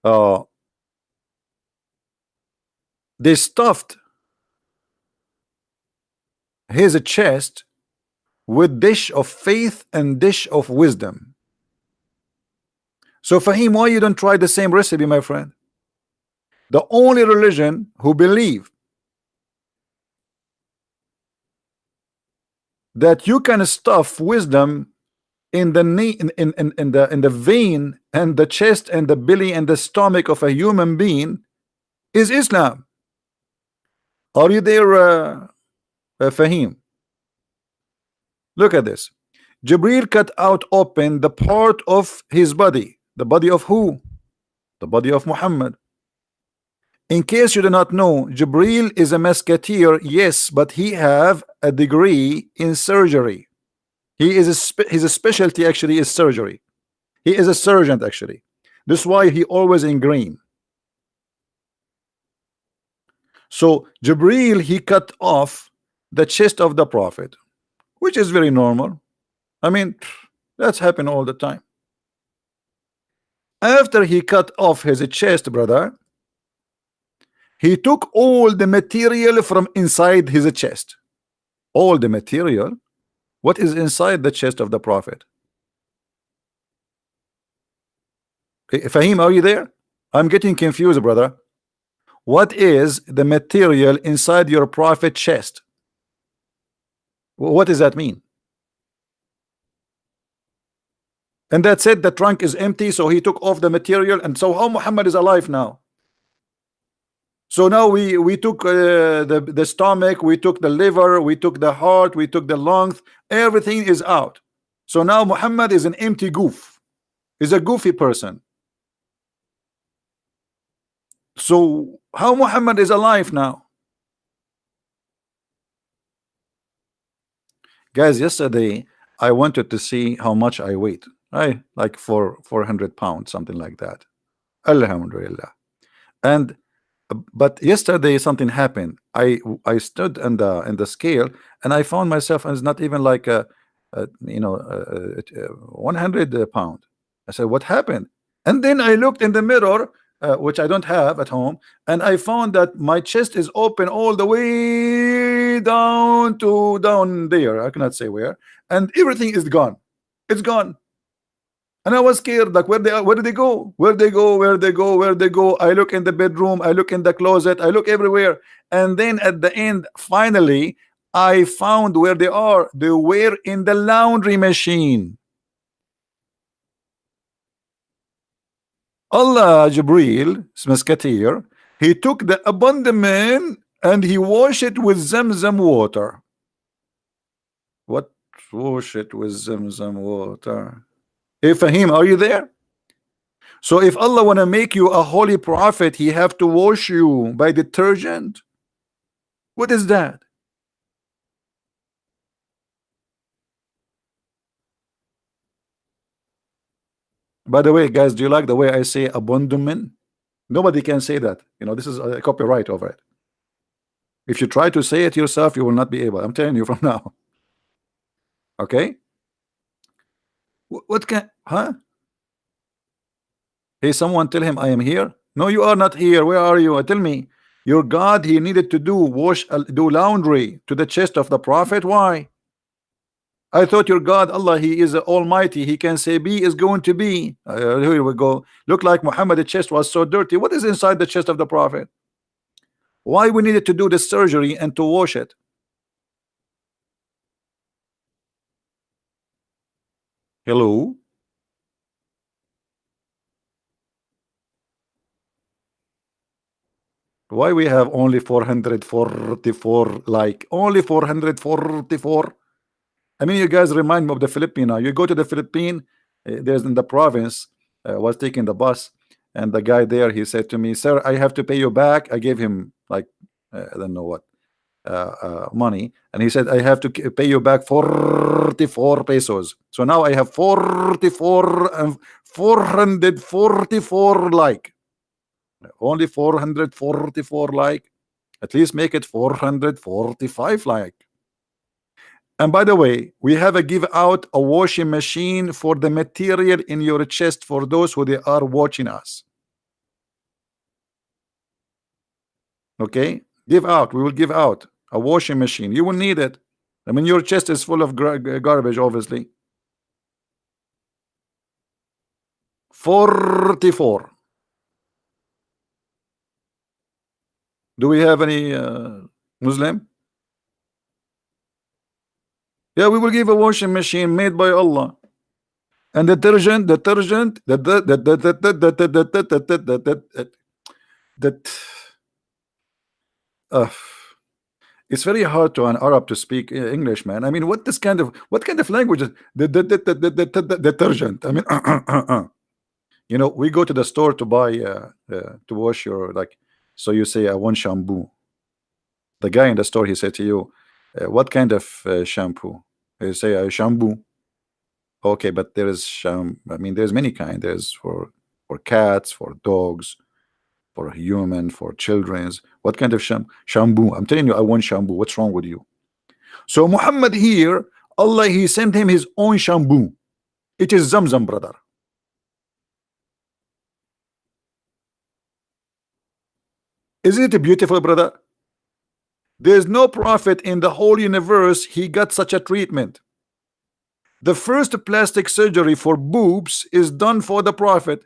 Uh, they stuffed his chest with dish of faith and dish of wisdom. So Fahim, why you don't try the same recipe, my friend? The only religion who believe that you can stuff wisdom in the knee, in the vein and the chest and the belly and the stomach of a human being is Islam. Are you there, Fahim? Look at this. Jibril cut out open the part of his body. The body of who? The body of Muhammad. In case you do not know, Jibril is a musketeer, yes, but he have a degree in surgery. He is his specialty actually is surgery. He is a surgeon actually. This is why he always in green. So Jibril, he cut off the chest of the Prophet, which is very normal. I mean, that's happened all the time. After he cut off his chest, brother, he took all the material from inside his chest. All the material. What is inside the chest of the Prophet? Fahim, are you there? I'm getting confused, brother. What is the material inside your Prophet chest? What does that mean? And that's it, the trunk is empty, so he took off the material. And so how Muhammad is alive now? So now we took the stomach, we took the liver, we took the heart, we took the lungs, everything is out. So now Muhammad is an empty goof. He's a goofy person. So how Muhammad is alive now? Guys, yesterday I wanted to see how much I weigh. I like 400 pounds, something like that. Alhamdulillah. And but yesterday something happened. I stood in the scale and I found myself, and it's not even like a 100 pound. I said, what happened? And then I looked in the mirror, which I don't have at home, and I found that my chest is open all the way down there. I cannot say where, and everything is gone. It's gone. And I was scared, like, where they are, where did they go? Where they go? Where they go? Where they go? I look in the bedroom, I look in the closet, I look everywhere. And then at the end, finally, I found where they are. They were in the laundry machine. Allah, Jibril, musketeer, he took the abandonment and he washed it with Zamzam water. What? Wash it with Zamzam water? Hey, Fahim, are you there? So if Allah want to make you a holy prophet, he have to wash you by detergent? What is that? By the way, guys, do you like the way I say abandonment? Nobody can say that. You know, this is a copyright over it. If you try to say it yourself, you will not be able. I'm telling you from now. Okay? What can, huh? Hey, someone tell him I am here. No, you are not here. Where are you? Tell me. Your God, he needed to do laundry to the chest of the Prophet. Why? I thought your God, Allah, he is almighty. He can say be is going to be. Here we go. Look like Muhammad's chest was so dirty. What is inside the chest of the Prophet? Why we needed to do the surgery and to wash it? Hello? Why we have only 444 like only 444? I mean, you guys remind me of the Filipino. You go to the Philippines, there's in the province, was taking the bus, and the guy there, he said to me, sir, I have to pay you back. I gave him like I don't know what, money, and he said, I have to pay you back 44 pesos. So now I have 44 and 444 like, only 444 like. At least make it 445 like. And by the way, we have a give out a washing machine for the material in your chest for those who they are watching us. Okay, give out. We will give out a washing machine. You will need it. I mean, your chest is full of garbage, obviously. 44. Do we have any Muslim? Yeah, we will give a washing machine made by Allah. And detergent, that it's very hard to an Arab to speak English, man. I mean, what kind of language is detergent? I mean, you know, we go to the store to buy to wash your, like, so you say I want shampoo. The guy in the store, he said to you, what kind of shampoo? You say shampoo. Okay, but there is I mean, there's many kind. There's for cats, for dogs, for human, for children's. What kind of shampoo? I'm telling you, I want shampoo. What's wrong with you? So Muhammad here, Allah, he sent him his own shampoo. It is Zamzam, brother. Isn't it beautiful, brother? There's no prophet in the whole universe he got such a treatment. The first plastic surgery for boobs is done for the prophet.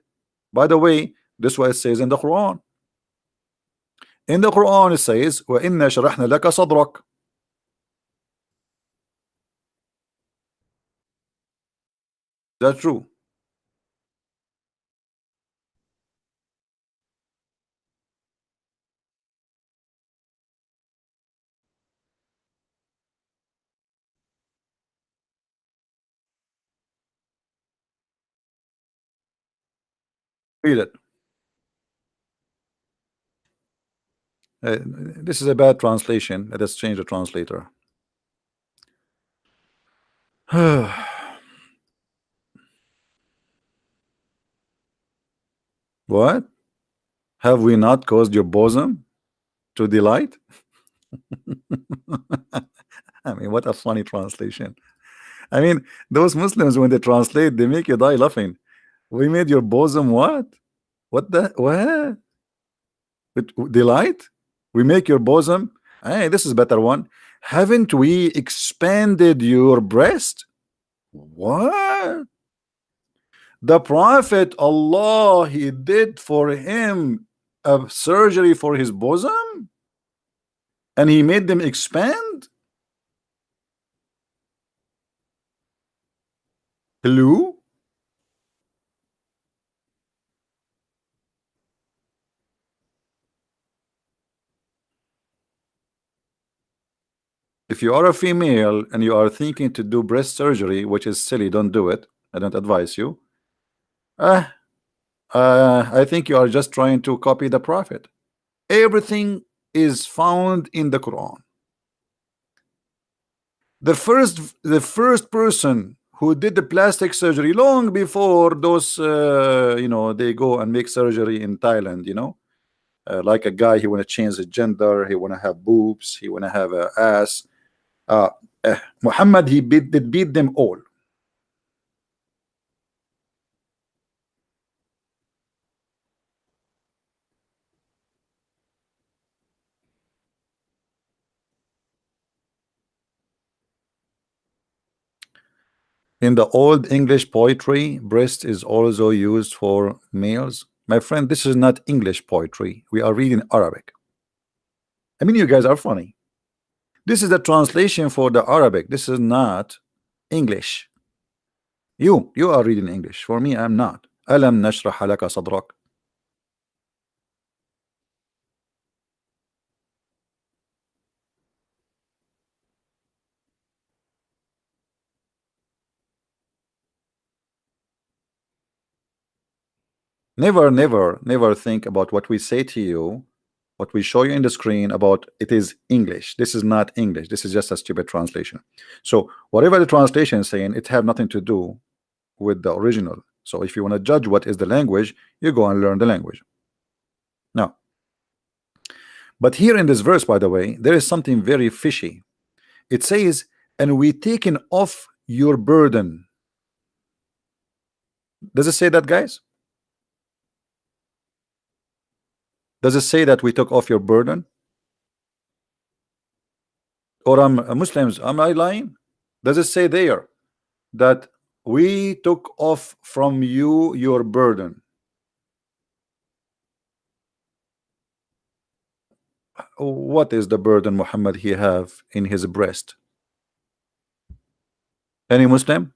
By the way, this is what it says in the Quran. In the Quran it says, وَإِنَّا شَرَحْنَا لَكَ صَدْرَكَ. That's true. Read it. This is a bad translation. Let us change the translator. What? Have we not caused your bosom to delight? I mean, what a funny translation. I mean, those Muslims, when they translate, they make you die laughing. We made your bosom what? What the what? Delight? We make your bosom. Hey, this is a better one. Haven't we expanded your breast? What? The Prophet, Allah, he did for him a surgery for his bosom, and he made them expand. Hello? If you are a female and you are thinking to do breast surgery, which is silly, don't do it. I don't advise you. I think you are just trying to copy the Prophet. Everything is found in the Quran. The first person who did the plastic surgery long before those, you know, they go and make surgery in Thailand, you know, like a guy, he want to change his gender, he want to have boobs, he want to have a ass. Muhammad, he beat them all. In the old English poetry, breast is also used for males. My friend, this is not English poetry. We are reading Arabic. I mean, you guys are funny. This is the translation for the Arabic. This is not English. You are reading English. For me, I'm not. Alam nashrah laka sadrak. Never think about what we say to you, what we show you in the screen about it is English. This is not English. This is just a stupid translation. So whatever the translation is saying, it have nothing to do with the original. So if you want to judge what is the language, you go and learn the language. Now, but here in this verse, by the way, there is something very fishy. It says, and we taken off your burden. Does it say that, guys? Does it say that we took off your burden? Or I'm Muslims, am I lying? Does it say there that we took off from you your burden? What is the burden Muhammad he have in his breast? Any Muslim?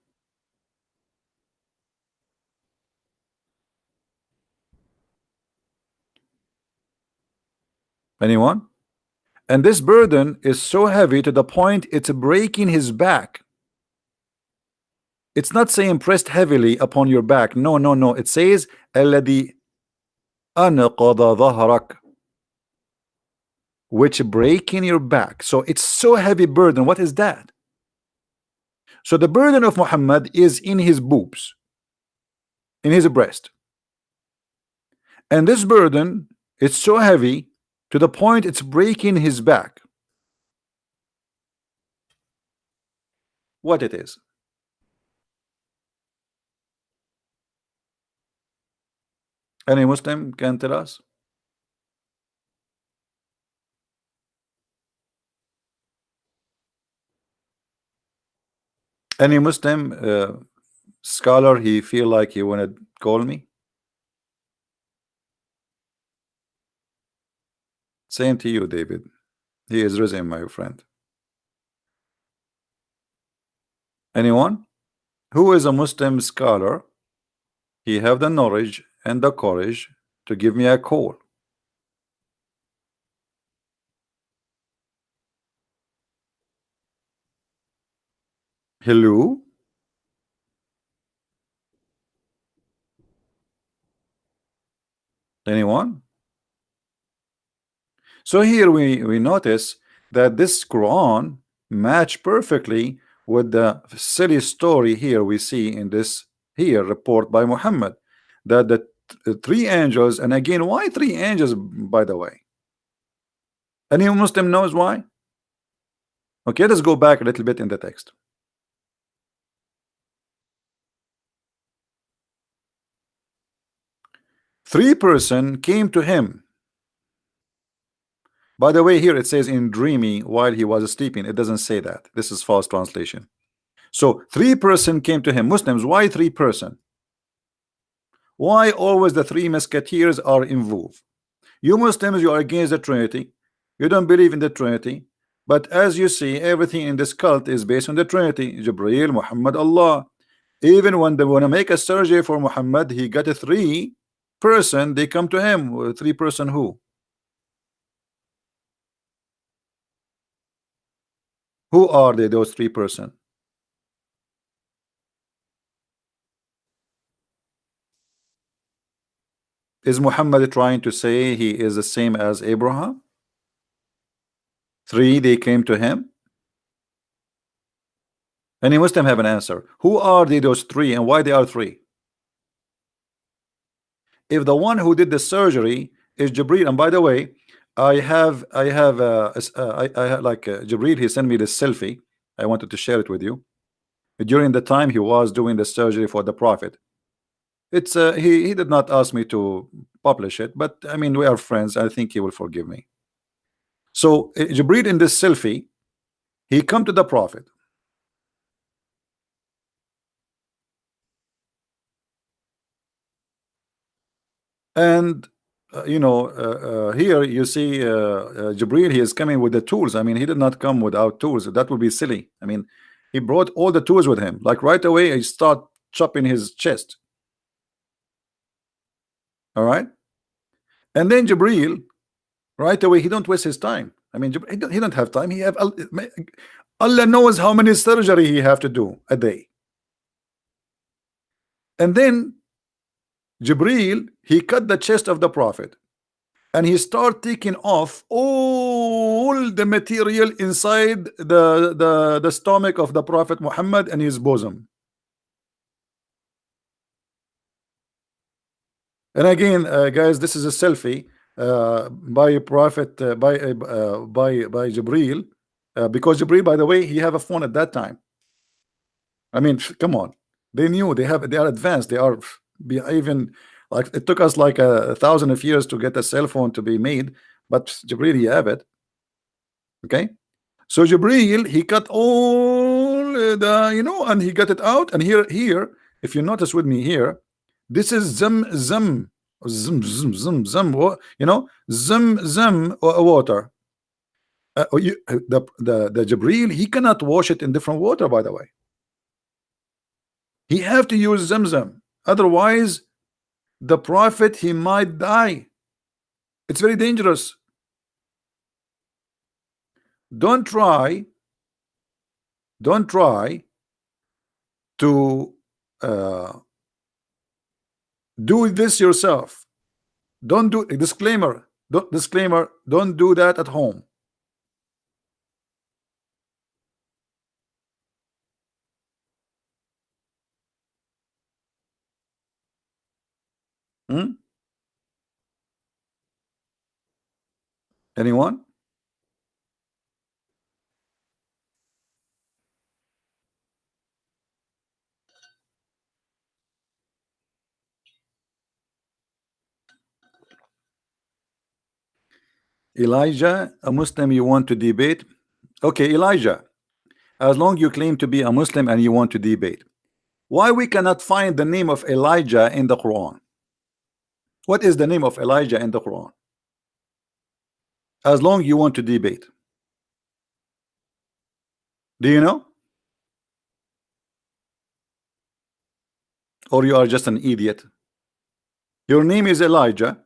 Anyone? And this burden is so heavy to the point it's breaking his back. It's not saying pressed heavily upon your back. No, no, no. It says الذي أنقض ظهرك, which breaking your back. So it's so heavy burden. What is that? So the burden of Muhammad is in his boobs, in his breast. And this burden is so heavy to the point it's breaking his back. What it is? Any Muslim can tell us? Any Muslim scholar he feel like he want to call me? Same to you, David. He is risen, my friend. Anyone who is a Muslim scholar, he have the knowledge and the courage to give me a call. Hello? Anyone? So here we notice that this Quran match perfectly with the silly story here we see in this here report by Muhammad, that the three angels, and again, why three angels, by the way? Any Muslim knows why? Okay, let's go back a little bit in the text. Three person came to him. By the way, here it says in dreamy while he was sleeping. It doesn't say that. This is false translation. So three person came to him. Muslims, why three person? Why always the three musketeers are involved? You Muslims, you are against the Trinity. You don't believe in the Trinity. But as you see, everything in this cult is based on the Trinity. Jibril, Muhammad, Allah. Even when they want to make a surgery for Muhammad, he got a three person. They come to him. Three person who? Who are they, those three person? Is Muhammad trying to say he is the same as Abraham? Three, they came to him. Any Muslim have an answer? Who are they, those three, and why they are three? If the one who did the surgery is Jibril, and by the way, I have like Jibril, he sent me this selfie. I wanted to share it with you. During the time he was doing the surgery for the Prophet. It's he did not ask me to publish it, but I mean, we are friends. I think he will forgive me. So Jibril in this selfie, he come to the Prophet. And here you see Jibril, he is coming with the tools. I mean, he did not come without tools. That would be silly. I mean, he brought all the tools with him. Like right away, he start chopping his chest. All right. And then Jibril, right away, he don't waste his time. I mean, he don't have time. He have Allah knows how many surgery he have to do a day. And then Jibril, he cut the chest of the Prophet. and he start taking off all the material inside the stomach of the Prophet Muhammad and his bosom. And again, guys, this is a selfie by Prophet by Jibril, because Jibril, by the way, he have a phone at that time. I mean, come on, they knew they are advanced. They are even like it took us like a thousand of years to get a cell phone to be made, but Jibril, he have it. Okay, so Jibril, he cut all the and he got it out. And here, if you notice with me here, this is zam, water. The Jibril, he cannot wash it in different water, by the way. He have to use Zamzam, otherwise the Prophet, he might die. It's very dangerous. Don't try to do this yourself. Don't do disclaimer. Don't do that at home. Anyone? Elijah, a Muslim you want to debate? Okay, Elijah, as long you claim to be a Muslim and you want to debate, why we cannot find the name of Elijah in the Quran? What is the name of Elijah in the Quran? As long you want to debate. Do you know? Or you are just an idiot? Your name is Elijah.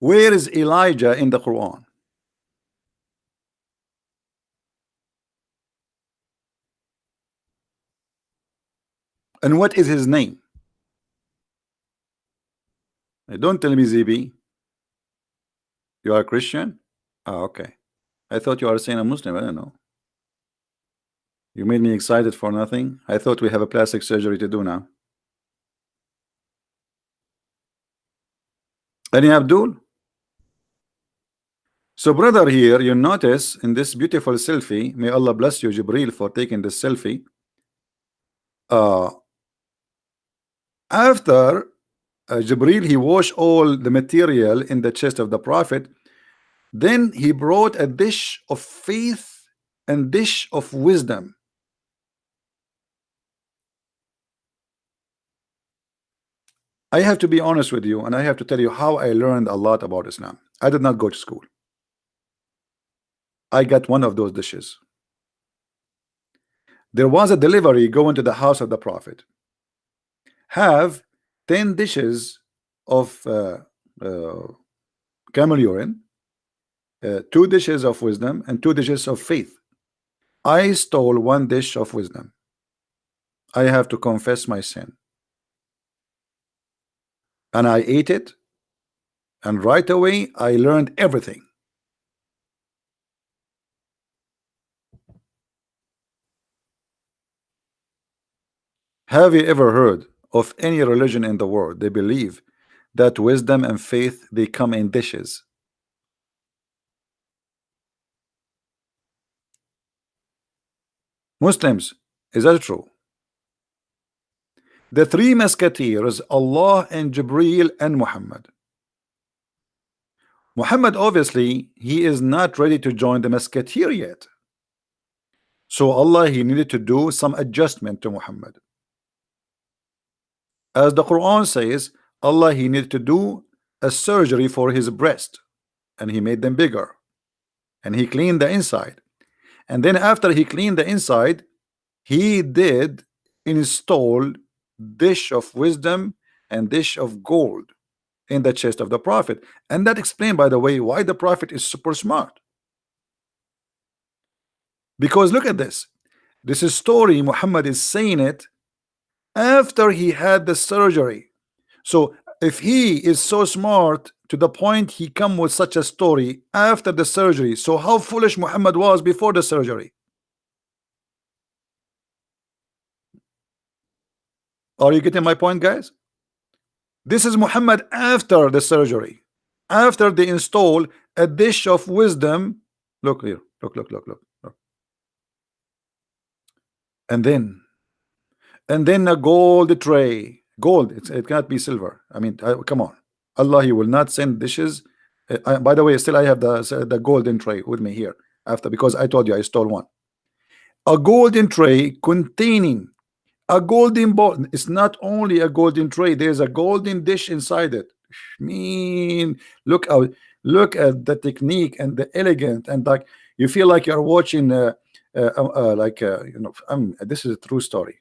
Where is Elijah in the Quran? And what is his name? Don't tell me ZB. You are a Christian? Oh, okay. I thought you are saying a Muslim. I don't know. You made me excited for nothing. I thought we have a plastic surgery to do now. Any Abdul? So brother, here you notice in this beautiful selfie, may Allah bless you, Jibril, for taking this selfie. After Jibril, he washed all the material in the chest of the Prophet, then he brought a dish of faith and dish of wisdom. I have to be honest with you, and I have to tell you how I learned a lot about Islam. I did not go to school. I got one of those dishes. There was a delivery going to the house of the Prophet. Have 10 dishes of camel urine, 2 dishes of wisdom, and 2 dishes of faith. I stole 1 dish of wisdom. I have to confess my sin. And I ate it, and right away I learned everything. Have you ever heard of any religion in the world they believe that wisdom and faith, they come in dishes? Muslims, is that true? The 3 musketeers, Allah and Jibril and Muhammad. Muhammad, obviously, he is not ready to join the musketeer yet. So Allah, he needed to do some adjustment to Muhammad. As the Quran says, Allah, he needed to do a surgery for his breast, and he made them bigger, and he cleaned the inside. And then after he cleaned the inside, he did install dish of wisdom and dish of gold in the chest of the Prophet. And that explained, by the way, why the Prophet is super smart. Because look at this. This is story, Muhammad is saying it after he had the surgery. So if he is so smart to the point he come with such a story after the surgery, so how foolish Muhammad was before the surgery? Are you getting my point, guys? This is Muhammad after the surgery, after they install a dish of wisdom. Look here, look. And then a gold tray, gold. It cannot be silver. I mean, come on, Allah, He will not send dishes. By the way, still I have the golden tray with me here after, because I told you I stole one. A golden tray containing a golden bowl. It's not only a golden tray, there's a golden dish inside it. Mean, look out, look at the technique and the elegant, and like you feel like you're watching this is a true story.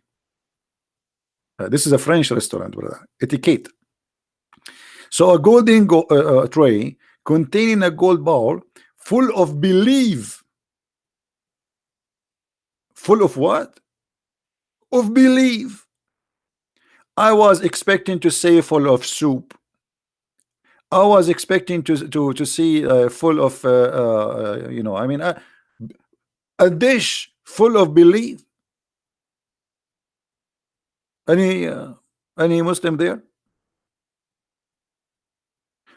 This is a French restaurant, brother. Etiquette. So a golden tray containing a gold bowl full of belief. Full of what? Of belief. I was expecting to say full of soup. I was expecting to see full of I mean a dish full of belief. Any Muslim there?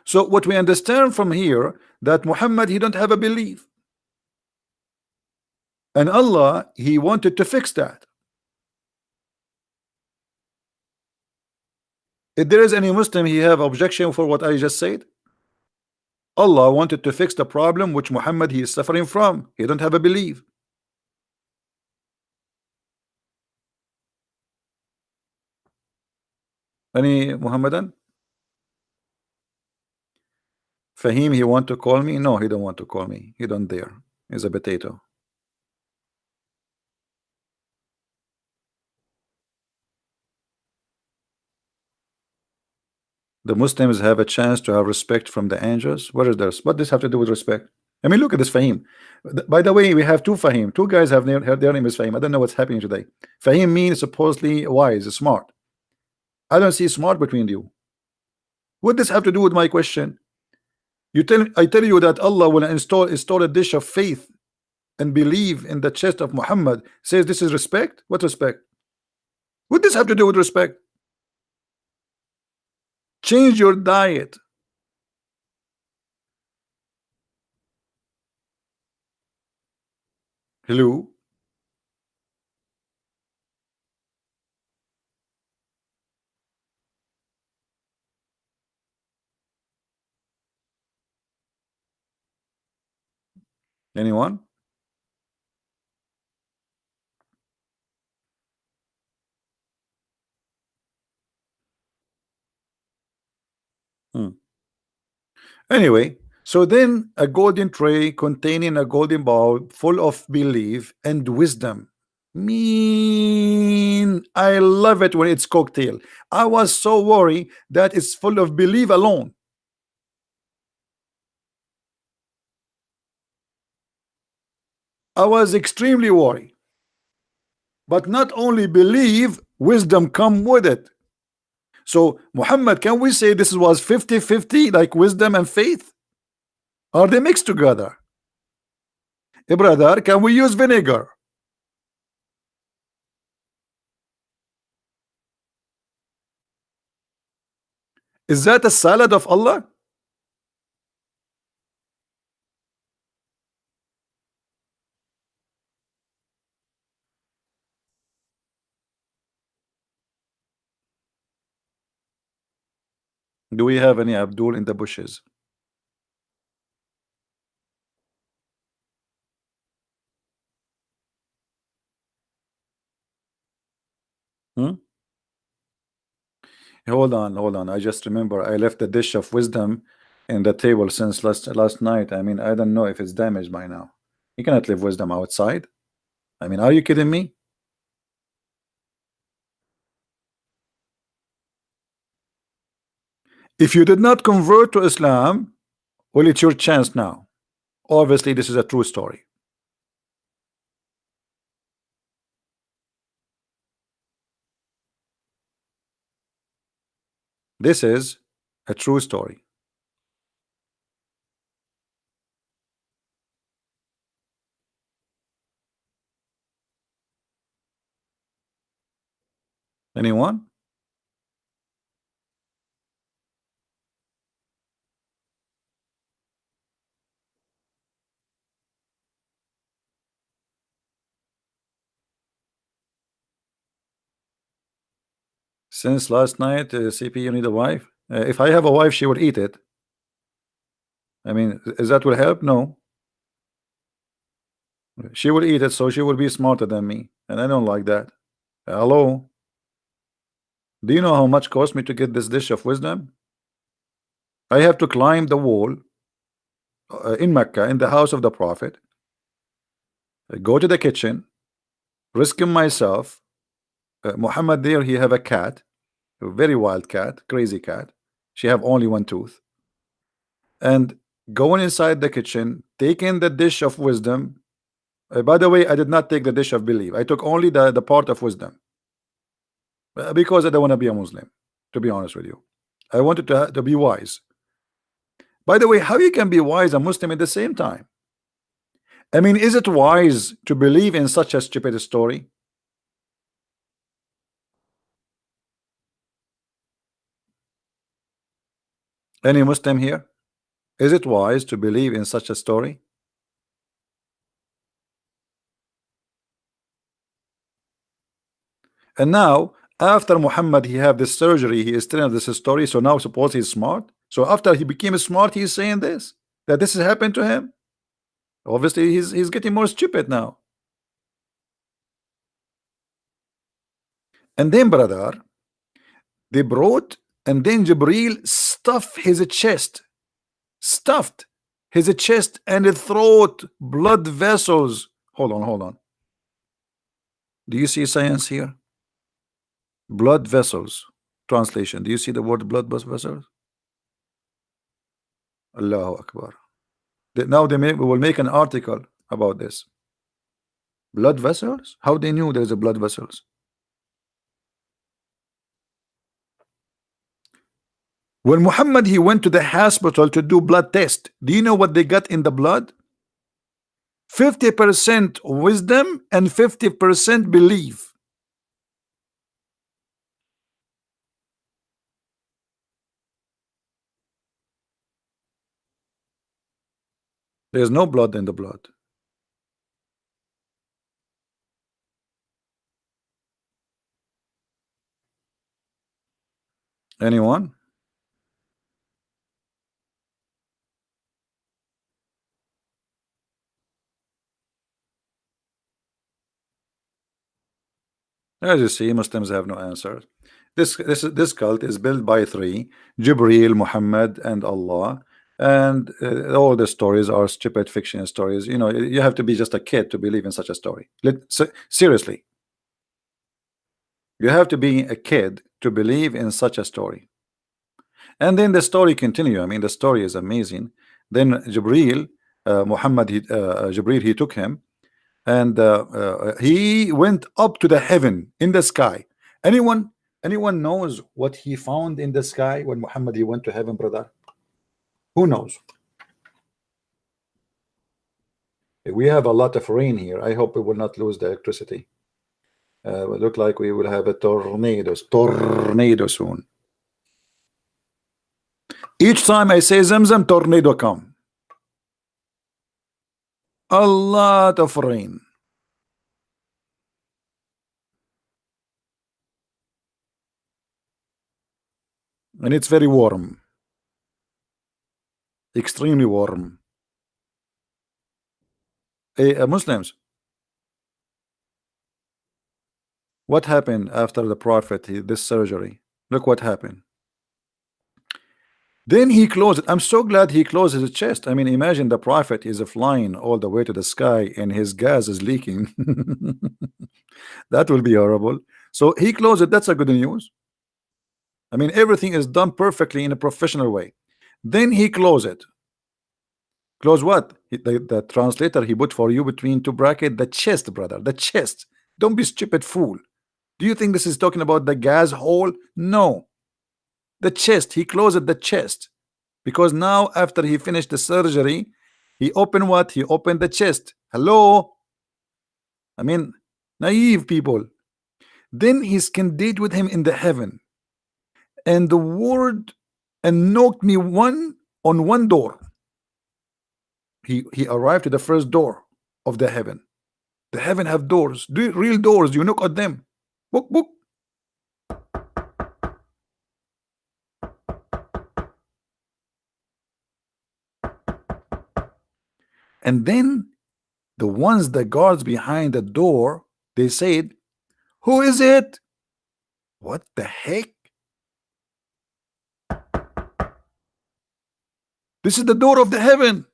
So what we understand from here, that Muhammad, he don't have a belief, and Allah, He wanted to fix that. If there is any Muslim, he have objection for what I just said. Allah wanted to fix the problem which Muhammad, he is suffering from. He don't have a belief. Any Muhammadan? Fahim, he want to call me? No, he don't want to call me. He don't dare. He's a potato. The Muslims have a chance to have respect from the angels. What is this? What does this have to do with respect? I mean, look at this Fahim. By the way, we have two Fahim. Two guys have their name is Fahim. I don't know what's happening today. Fahim means supposedly wise, smart. I don't see smart between you. What does this have to do with my question? I tell you that Allah will install a dish of faith and believe in the chest of Muhammad. Says this is respect? What respect? What does this have to do with respect? Change your diet. Hello? Anyone? Anyway, so then a golden tray containing a golden bowl full of belief and wisdom. I love it when it's cocktail. I was so worried that it's full of belief alone. I was extremely worried. But not only believe, wisdom come with it. So Muhammad, can we say this was 50-50, like wisdom and faith? Are they mixed together? Brother, can we use vinegar? Is that a salad of Allah? Do we have any Abdul in the bushes? Hmm? Hold on. I just remember I left the dish of wisdom in the table since last night. I mean, I don't know if it's damaged by now. You cannot leave wisdom outside. I mean, are you kidding me? If you did not convert to Islam, well, it's your chance now. Obviously, this is a true story. This is A true story. Anyone? Since last night, CP, you need a wife? If I have a wife, she would eat it. I mean, is that will help? No. She will eat it, so she will be smarter than me. And I don't like that. Hello? Do you know how much cost me to get this dish of wisdom? I have to climb the wall in Mecca, in the house of the Prophet, go to the kitchen, risking myself. Muhammad there, he have a cat, a very wild cat, crazy cat. She have only one tooth. And going inside the kitchen, taking the dish of wisdom. By the way, I did not take the dish of belief. I took only the part of wisdom. Because I don't want to be a Muslim, to be honest with you. I wanted to be wise. By the way, how you can be wise and Muslim at the same time? I mean, is it wise to believe in such a stupid story? Any Muslim here? Is it wise to believe in such a story? And now, after Muhammad, he have this surgery, he is telling this story. So now, suppose he's smart. So after he became smart, he's saying this, that this has happened to him. Obviously, he's getting more stupid now. And then, brother, they brought, and then Jibril stuffed his chest, and his throat, blood vessels. Hold on. Do you see science here? Blood vessels. Translation. Do you see the word blood vessels? Allahu Akbar. Now we will make an article about this. Blood vessels? How they knew there's a blood vessels? When Muhammad he went to the hospital to do blood test, do you know what they got in the blood? 50% wisdom and 50% belief. There's no blood in the blood. Anyone? As you see, Muslims have no answers. This cult is built by three: Jibril, Muhammad, and Allah. And all the stories are stupid fiction stories. You know, you have to be just a kid to believe in such a story. Seriously, you have to be a kid to believe in such a story. And then the story continue. I mean, the story is amazing. Then Jibril, Jibril, he took him, and he went up to the heaven in the sky. Anyone knows what he found in the sky when Muhammad he went to heaven, brother? Who knows? We have a lot of rain here. I hope we will not lose the electricity. It look like we will have a tornado soon. Each time I say Zamzam, tornado come. A lot of rain. And it's very warm. Extremely warm. Hey, Muslims, what happened after the Prophet, this surgery? Look what happened. Then he closed it. I'm so glad he closed his chest. I mean, imagine the Prophet is flying all the way to the sky and his gas is leaking. That will be horrible. So he closed it. That's a good news. I mean, everything is done perfectly in a professional way. Then he closed it. Close what? The translator he put for you between two brackets, the chest, brother, the chest. Don't be stupid fool. Do you think this is talking about the gas hole? No. the chest. He closed the chest because now after he finished the surgery, he opened what? He opened the chest. Hello? I mean, naive people. Then he scanded with him in the heaven, and the word and knocked me on one door. He arrived to the first door of the heaven. The heaven have doors, real doors. You knock at them. Book, book. And then the ones, the guards behind the door, they said, "Who is it?" What the heck? This is the door of the heaven.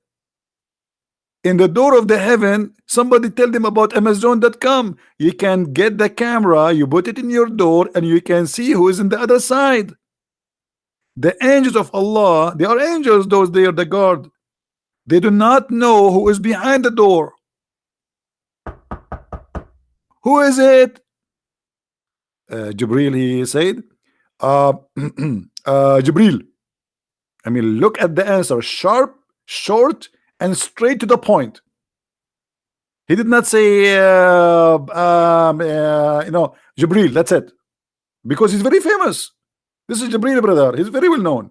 In the door of the heaven, somebody tell them about Amazon.com. You can get the camera, you put it in your door, and you can see who is in the other side. The angels of Allah, they are angels, those they are the guard. They do not know who is behind the door. Who is it? Jibril, he said, Jibril. I mean, look at the answer, sharp, short, and straight to the point. He did not say, Jibril, that's it. Because he's very famous. This is Jibril, brother. He's very well known.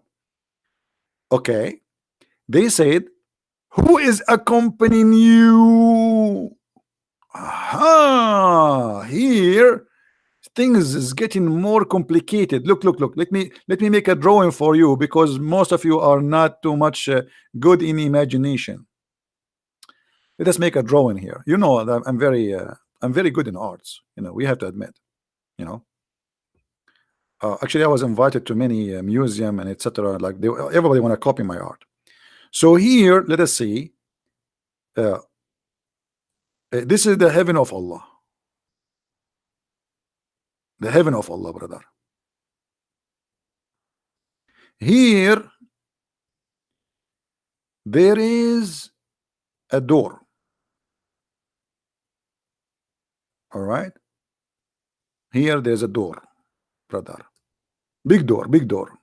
Okay. They said, who is accompanying you? Aha, here things is getting more complicated. Look. Let me make a drawing for you, because most of you are not too much good in imagination. Let us make a drawing here. You know that I'm very good in arts. You know, we have to admit. You know, actually, I was invited to many museum and etc. Like everybody want to copy my art. So here, let us see. This is the heaven of Allah. The heaven of Allah, brother. Here there is a door. All right. Here there's a door, brother. Big door, big door.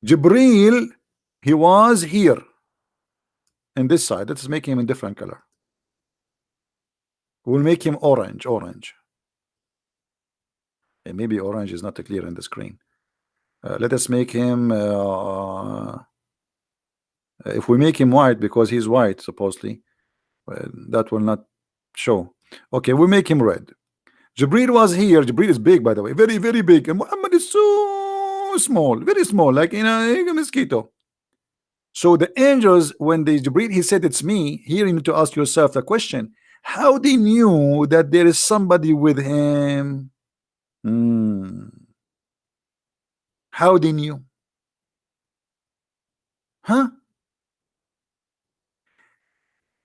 Jibril, he was here in this side. Let's make him in different color. We'll make him orange. And maybe orange is not clear in the screen. Let us make him if we make him white, because he's white supposedly, that will not show. Okay, we'll make him red. Jibril was here. Jibril is big, by the way, very, very big, and Muhammad is so small, very small, like a mosquito. So the angels, when they Jibril, he said, "It's me." Here you need to ask yourself the question: how they knew that there is somebody with him? How they knew? Huh?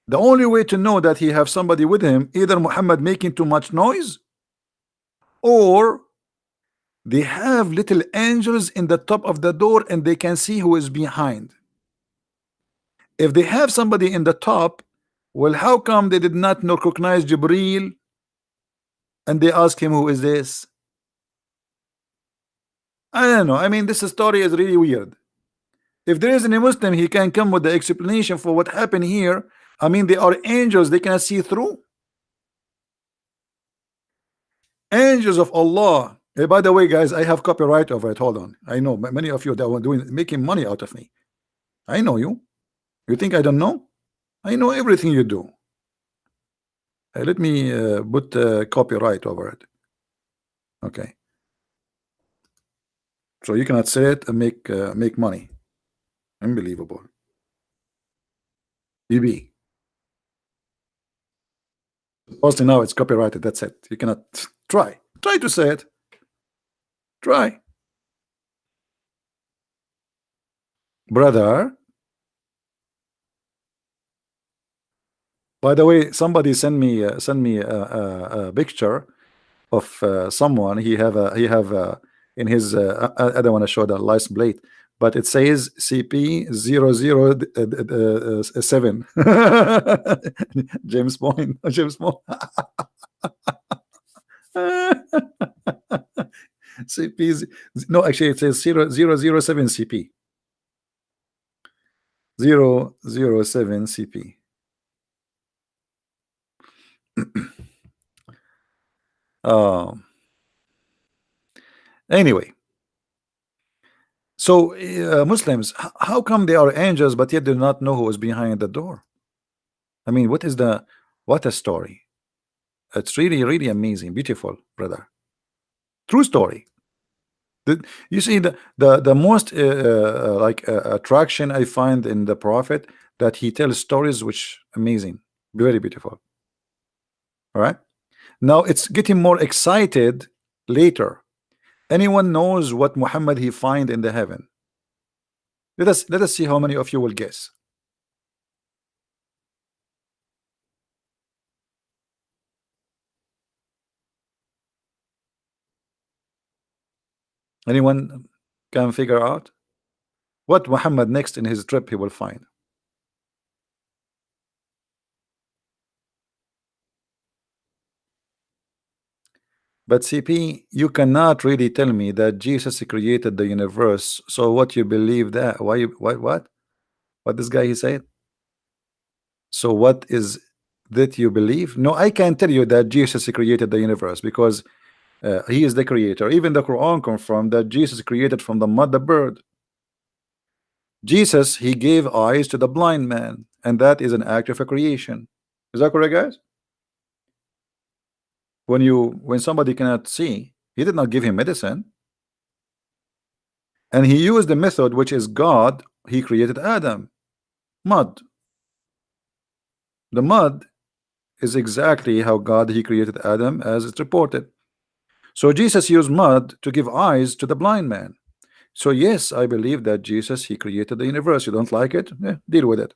The only way to know that he have somebody with him, either Muhammad making too much noise, or they have little angels in the top of the door and they can see who is behind. If they have somebody in the top, well, how come they did not recognize Jibril and they ask him, who is this? I don't know. I mean, this story is really weird. If there is any Muslim, he can come with the explanation for what happened here. I mean, they are angels, they cannot see through. Angels of Allah. Hey, by the way, guys, I have copyright over it. Hold on. I know many of you that were making money out of me. I know you. You think I don't know? I know everything you do. Let me put copyright over it. Okay. So you cannot say it and make money. Unbelievable. BB. Mostly now it's copyrighted. That's it. You cannot try to say it. Try, brother. By the way, somebody send me a picture of someone. He have in his I don't want to show the license plate, but it says CP007. James Bond. CP is, no, actually it says 0007 CP. 007 CP. Anyway, so Muslims, how come they are angels but yet do not know who is behind the door? I mean, what a story. It's really amazing, beautiful, brother. True story. You see the most attraction I find in the prophet, that he tells stories which amazing, very beautiful. All right, now it's getting more excited later. Anyone knows what Muhammad he find in the heaven? Let us see how many of you will guess. Anyone can figure out what Muhammad next in his trip he will find? But CP, you cannot really tell me that Jesus created the universe. So what you believe that? Why you what this guy he said? So what is that you believe? No, I can tell you that Jesus created the universe because he is the creator. Even the Quran confirmed that Jesus created from the mud the bird. Jesus, he gave eyes to the blind man, and that is an act of a creation. Is that correct, guys? When somebody cannot see, he did not give him medicine, and he used the method which is God. He created Adam, mud. The mud is exactly how God he created Adam, as it's reported. So Jesus used mud to give eyes to the blind man. So yes, I believe that Jesus he created the universe. You don't like it? Yeah, deal with it.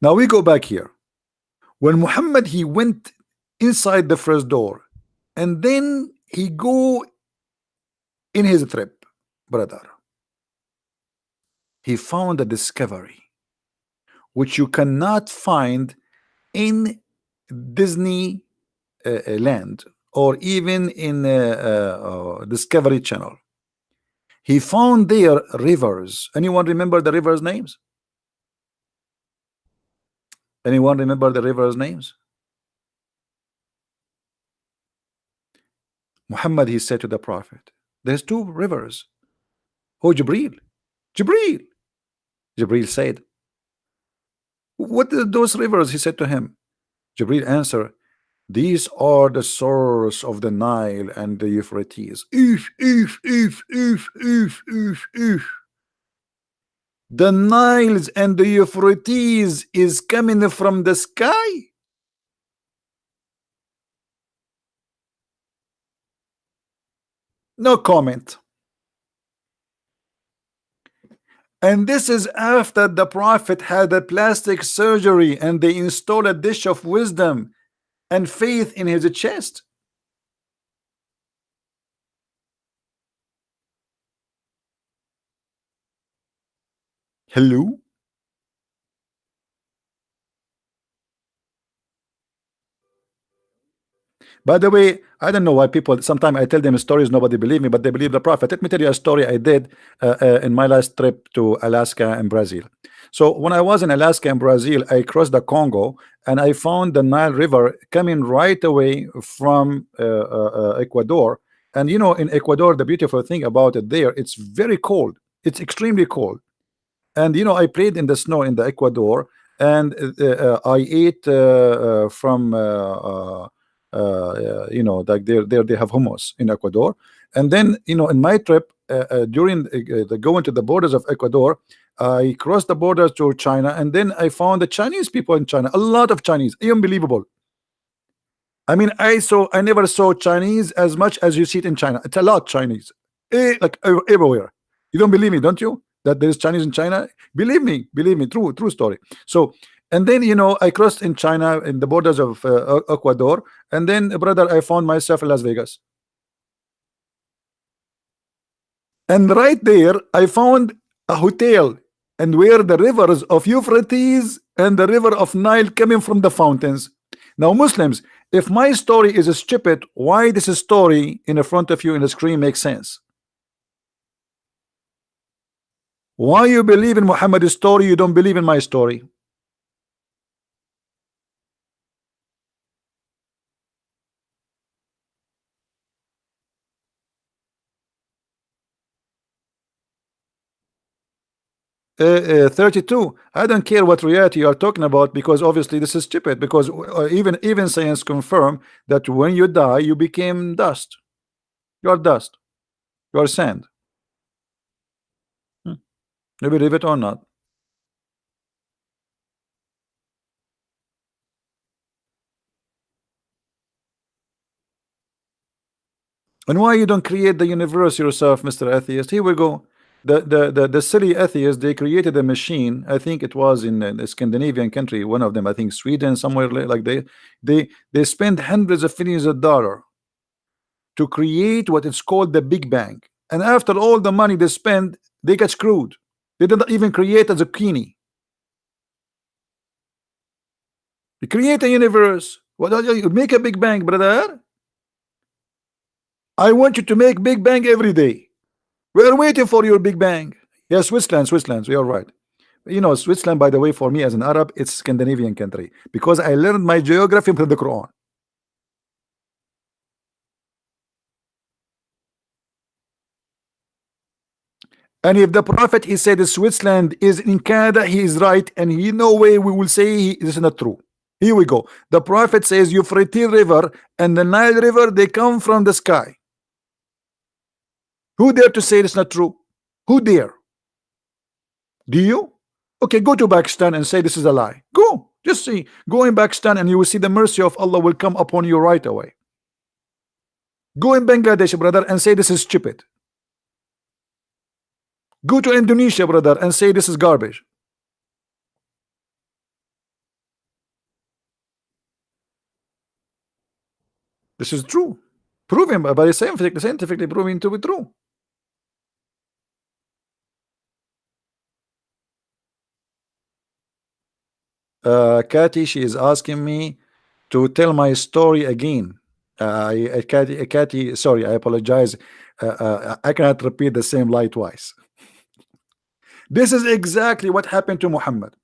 Now we go back here. When Muhammad he went inside the first door, and then he go in his trip, brother, he found a discovery which you cannot find in Disney land, or even in Discovery Channel. He found there rivers. Anyone remember the rivers names? Anyone remember the rivers names? Muhammad he said to the prophet, there's two rivers. Oh, Jibril, Jibril. Jibril said, what are those rivers? He said to him. Jibril answered, these are the source of the Nile and the Euphrates. The Niles and the Euphrates is coming from the sky. No comment. And this is after the prophet had a plastic surgery and they installed a dish of wisdom and faith in his chest. Hello? By the way, I don't know why people, sometimes I tell them stories, nobody believe me, but they believe the prophet. Let me tell you a story I did in my last trip to Alaska and Brazil. So when I was in Alaska and Brazil, I crossed the Congo and I found the Nile River coming right away from Ecuador. And you know, in Ecuador, the beautiful thing about it there, it's very cold. It's extremely cold. And you know, I played in the snow in the Ecuador, and I ate from you know, like there they have hummus in Ecuador. And then you know, in my trip during the going to the borders of Ecuador, I crossed the borders to China, and then I found the Chinese people in China, a lot of Chinese, unbelievable. I mean, I never saw Chinese as much as you see it in China. It's a lot Chinese, like everywhere. You don't believe me, don't you? That there's Chinese in China? Believe me, true story. So, and then you know, I crossed in China in the borders of Ecuador, and then brother, I found myself in Las Vegas. And right there, I found a hotel and where the rivers of Euphrates and the river of Nile coming from the fountains. Now, Muslims, if my story is stupid, why this story in front of you in the screen makes sense? Why you believe in Muhammad's story, you don't believe in my story? 32. I don't care what reality you are talking about, because obviously this is stupid, because even science confirm that when you die you became dust. You are dust. You are sand. You believe it or not? And why you don't create the universe yourself, Mr. Atheist? Here we go. The silly atheists, they created a machine. I think it was in a Scandinavian country, one of them, I think Sweden, somewhere like they spend hundreds of millions of dollars to create what is called the Big Bang. And after all the money they spend, they get screwed. They didn't even create a zucchini. You create a universe. What you make a Big Bang, brother? I want you to make Big Bang every day. We are waiting for your Big Bang. Yes, Switzerland. We are right. You know, Switzerland, by the way, for me as an Arab, it's Scandinavian country, because I learned my geography from the Quran. And if the Prophet he said Switzerland is in Canada, he is right, and he no way we will say this is not true. Here we go. The Prophet says Euphrates River and the Nile River, they come from the sky. Who dare to say it's not true? Who dare? Do you? Okay, go to Pakistan and say this is a lie. Go. Just see. Go in Pakistan and you will see the mercy of Allah will come upon you right away. Go in Bangladesh, brother, and say this is stupid. Go to Indonesia, brother, and say this is garbage. This is true. Proven by scientifically proven to be true. Kathy, she is asking me to tell my story again. Kathy, sorry, I apologize. I cannot repeat the same lie twice. This is exactly what happened to Muhammad.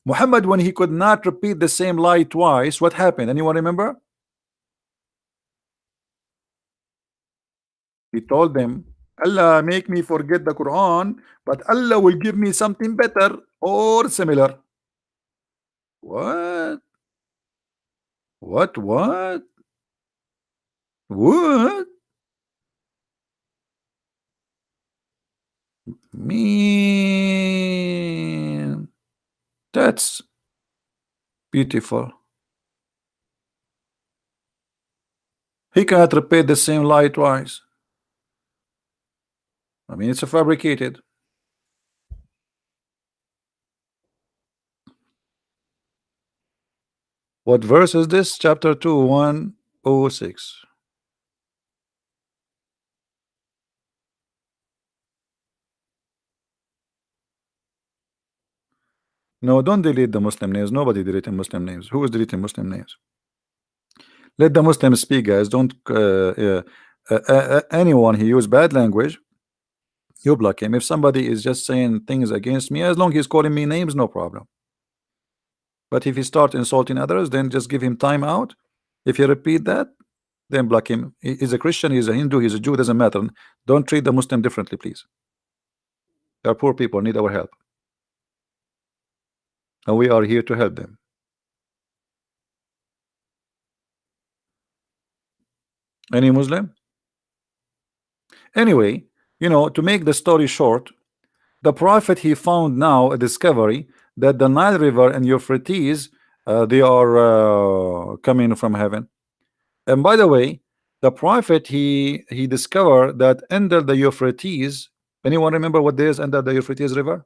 Muhammad, when he could not repeat the same lie twice, what happened? Anyone remember? He told them, Allah make me forget the Quran, but Allah will give me something better or similar. What? What? What? What? Man, that's beautiful. He cannot repeat the same lie twice. I mean, it's a fabricated. What verse is this? Chapter 2, 106. No, don't delete the Muslim names. Nobody deleting Muslim names. Who is deleting Muslim names? Let the Muslims speak, guys. Don't anyone who use bad language, you block him. If somebody is just saying things against me, as long as he's calling me names, no problem. But if he start insulting others, then just give him time out. If you repeat that, then block him. He's a Christian, he's a Hindu, he's a Jew, doesn't matter. Don't treat the Muslim differently, please. They are poor people, need our help, and we are here to help them. Any Muslim? Anyway, you know, to make the story short, the Prophet he found now a discovery that the Nile River and Euphrates they are coming from heaven. And by the way, the Prophet he discovered that under the Euphrates, anyone remember what there is under the Euphrates River?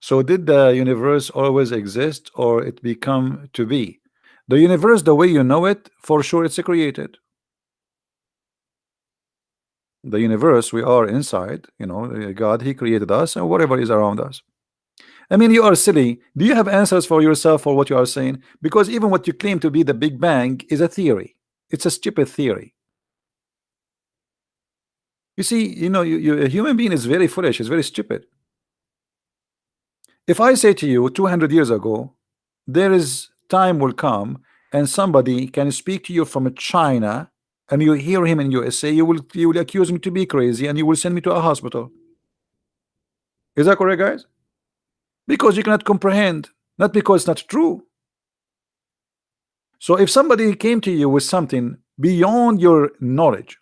So did the universe always exist, or it become to be? The universe, the way you know it, for sure it's created. The universe, we are inside, you know, God, he created us and whatever is around us. I mean, you are silly. Do you have answers for yourself for what you are saying? Because even what you claim to be the Big Bang is a theory. It's a stupid theory. You see, you know, a human being is very foolish, is very stupid. If I say to you 200 years ago, there is time will come and somebody can speak to you from China and you hear him in USA, you will accuse me to be crazy and you will send me to a hospital. Is that correct, guys? Because you cannot comprehend, not because it's not true. So if somebody came to you with something beyond your knowledge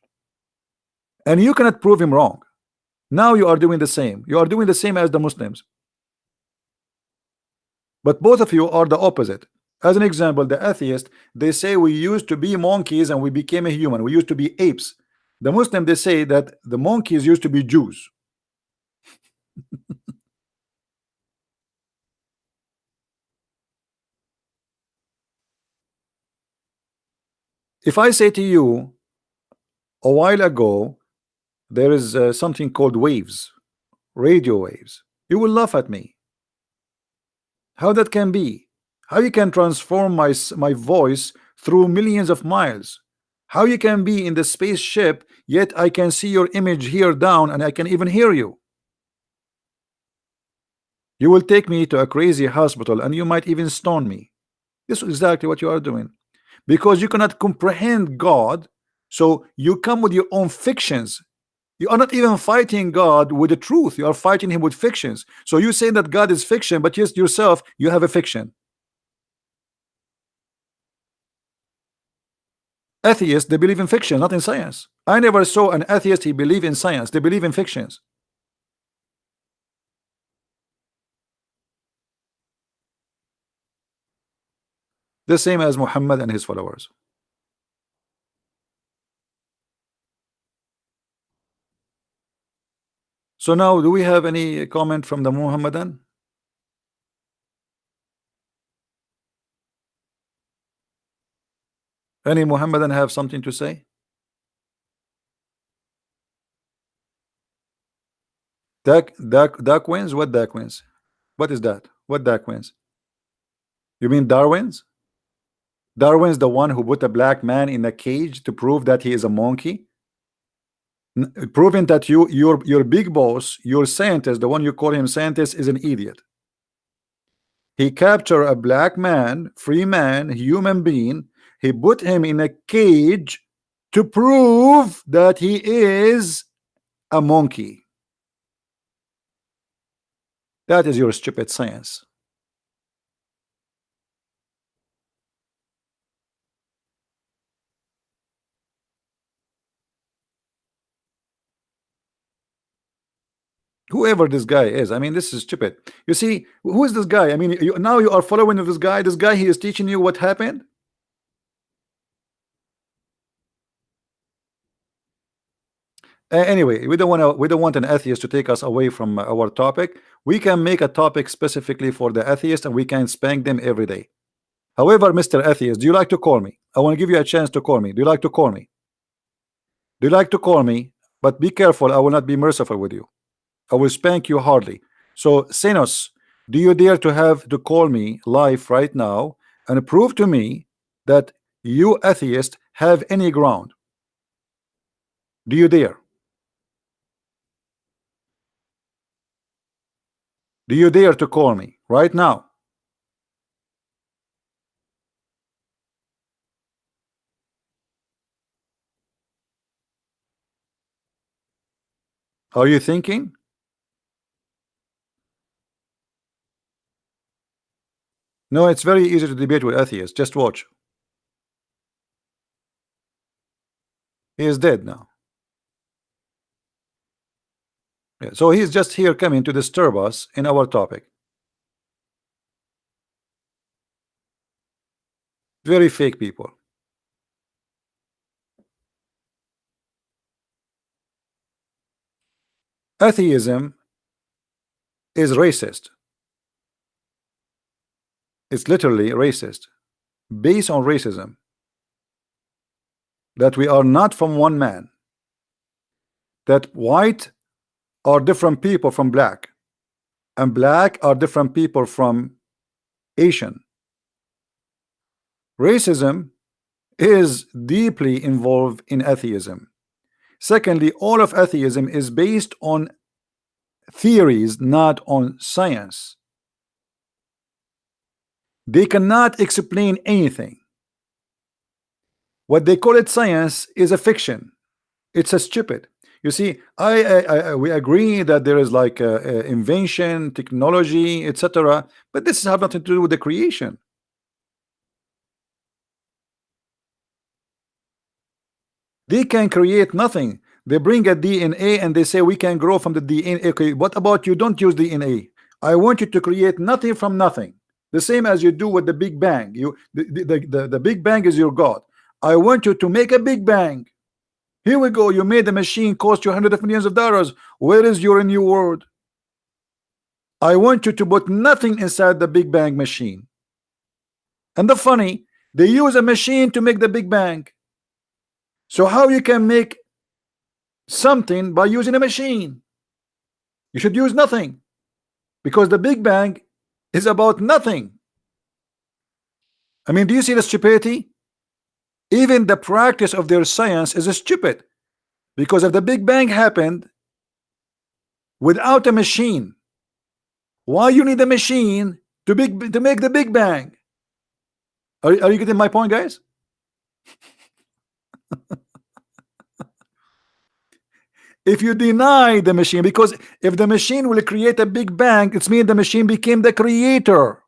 and you cannot prove him wrong, now you are doing the same. You are doing the same as the Muslims. But both of you are the opposite. As an example, the atheist, they say we used to be monkeys and we became a human. We used to be apes. The Muslim, they say that the monkeys used to be Jews. If I say to you a while ago there is something called waves, radio waves, you will laugh at me. How that can be? How you can transform my voice through millions of miles? How you can be in the spaceship yet I can see your image here down and I can even hear you? You will take me to a crazy hospital and you might even stone me. This is exactly what you are doing because you cannot comprehend God, so you come with your own fictions. You are not even fighting God with the truth, you are fighting him with fictions. So you say that God is fiction, but yes, yourself you have a fiction. Atheists, they believe in fiction, not in science. I never saw an atheist he believe in science. They believe in fictions. The same as Muhammad and his followers. So now, do we have any comment from the Muhammadan? Any Muhammadan have something to say? Darwins? What Darwins? What is that? What Darwins? You mean Darwin's? Darwin's the one who put a black man in a cage to prove that he is a monkey? Proving that your big boss, your scientist, the one you call him scientist, is an idiot. He captured a black man, free man, human being. He put him in a cage to prove that he is a monkey. That is your stupid science. Whoever this guy is, I mean, this is stupid. You see, who is this guy? I mean, now you are following this guy. This guy, he is teaching you what happened. Anyway, we don't want an atheist to take us away from our topic. We can make a topic specifically for the atheist and we can spank them every day. However, Mr. Atheist, do you like to call me? I want to give you a chance to call me. Do you like to call me? Do you like to call me? But be careful, I will not be merciful with you. I will spank you hardly. So, Senos, do you dare to have to call me live right now and prove to me that you atheist have any ground? Do you dare? Do you dare to call me right now? Are you thinking? No, it's very easy to debate with atheists. Just watch. He is dead now. Yeah, so he's just here coming to disturb us in our topic. Very fake people. Atheism is racist. It's literally racist, based on racism, that we are not from one man. that white are different people from black, and black are different people from Asian. Racism is deeply involved in atheism. Secondly, all of atheism is based on theories, not on science. They cannot explain anything. What they call it science is a fiction. It's a stupid. You see, we agree that there is like invention, technology, etc. But this has nothing to do with the creation. They can create nothing. They bring a DNA and they say we can grow from the DNA. Okay, what about you don't use DNA? I want you to create nothing from nothing. The same as you do with the Big Bang. The Big Bang is your God. I want you to make a Big Bang. Here we go. You made a machine, cost you hundreds of millions of dollars. Where is your new world? I want you to put nothing inside the Big Bang machine. And the funny, they use a machine to make the Big Bang. So how you can make something by using a machine? You should use nothing, because the Big Bang is about nothing. I mean, do you see the stupidity? Even the practice of their science is stupid, because if the Big Bang happened without a machine, why you need a machine to make the Big Bang? Are you getting my point, guys? If you deny the machine, because if the machine will create a Big Bang, it means the machine became the creator,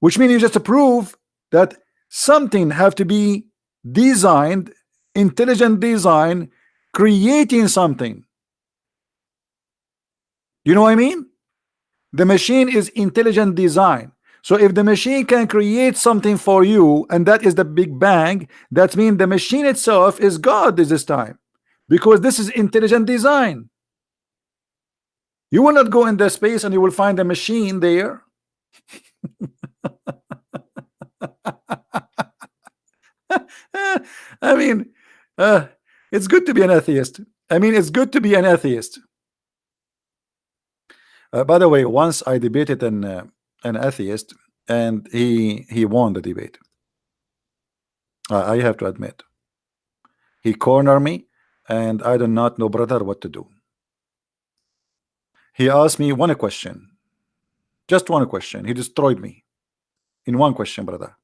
which means you just prove that something have to be designed, intelligent design, creating something. You know what I mean? The machine is intelligent design. So if the machine can create something for you, and that is the Big Bang, that means the machine itself is God this time, because this is intelligent design. You will not go in the space and you will find a machine there. I mean, it's good to be an atheist. I mean, it's good to be an atheist. By the way, once I debated an atheist, and he won the debate. I have to admit, he cornered me, and I do not know, brother, what to do. He asked me one question, just one question. He destroyed me in one question, brother.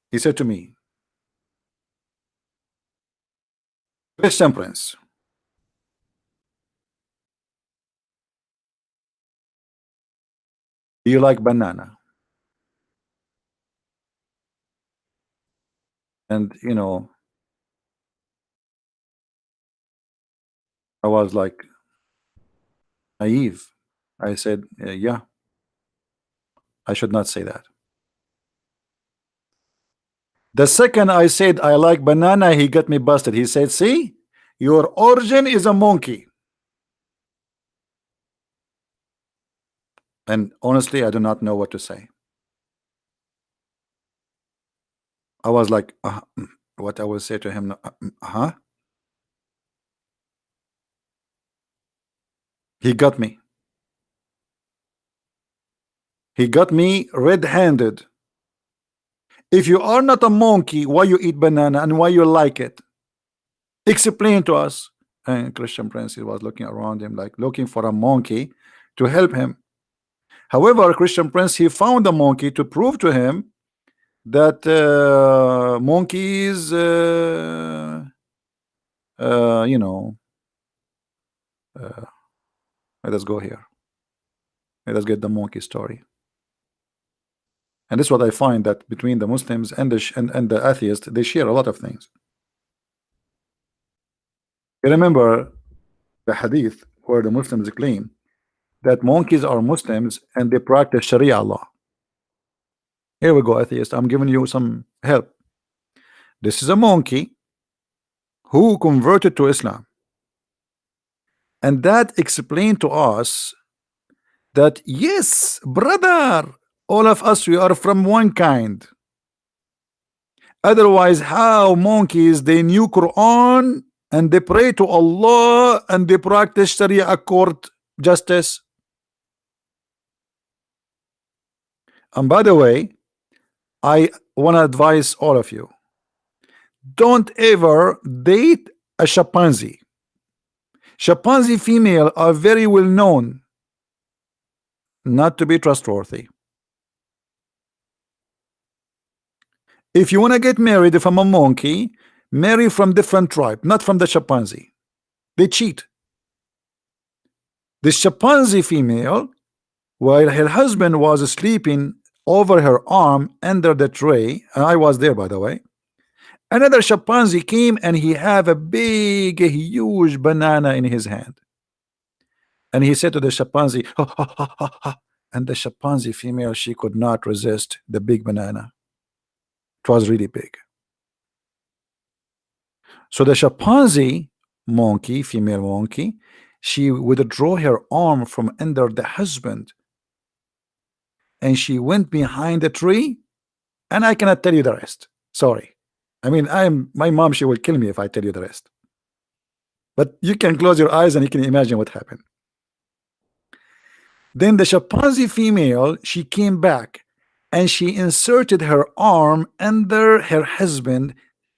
He said to me, Christian Prince, do you like banana? And you know, I was like naive. I said, yeah, I should not say that. The second I said I like banana, he got me busted. He said, see, your origin is a monkey. And honestly, I do not know what to say. I was like, what I will say to him, huh? He got me. He got me red-handed. If you are not a monkey, why you eat banana and why you like it? Explain to us. And Christian Prince, he was looking around him like looking for a monkey to help him. However, Christian Prince, he found a monkey to prove to him that monkeys, you know, let us go here. Let us get the monkey story. And this is what I find, that between the Muslims and the atheists, they share a lot of things. You remember the hadith where the Muslims claim that monkeys are Muslims and they practice Sharia law. Here we go, atheist. I'm giving you some help. This is a monkey who converted to Islam, and that explained to us that yes, brother, all of us, we are from one kind. Otherwise, how monkeys they knew Quran and they pray to Allah and they practice Sharia court justice? And by the way, I want to advise all of you, don't ever date a chimpanzee. Chimpanzee female are very well known not to be trustworthy. If you want to get married from a monkey, marry from different tribe, not from the chimpanzee. They cheat. The chimpanzee female, while her husband was sleeping over her arm under the tray, and I was there by the way, another chimpanzee came and he had a big, huge banana in his hand. And he said to the chimpanzee, ha, ha, ha, ha, ha. And the chimpanzee female, she could not resist the big banana. It was really big. So the chimpanzee monkey, female monkey, she would draw her arm from under the husband and she went behind the tree, and I cannot tell you the rest. Sorry. I mean, my mom, she will kill me if I tell you the rest. But you can close your eyes and you can imagine what happened. Then the chimpanzee female, she came back and she inserted her arm under her husband,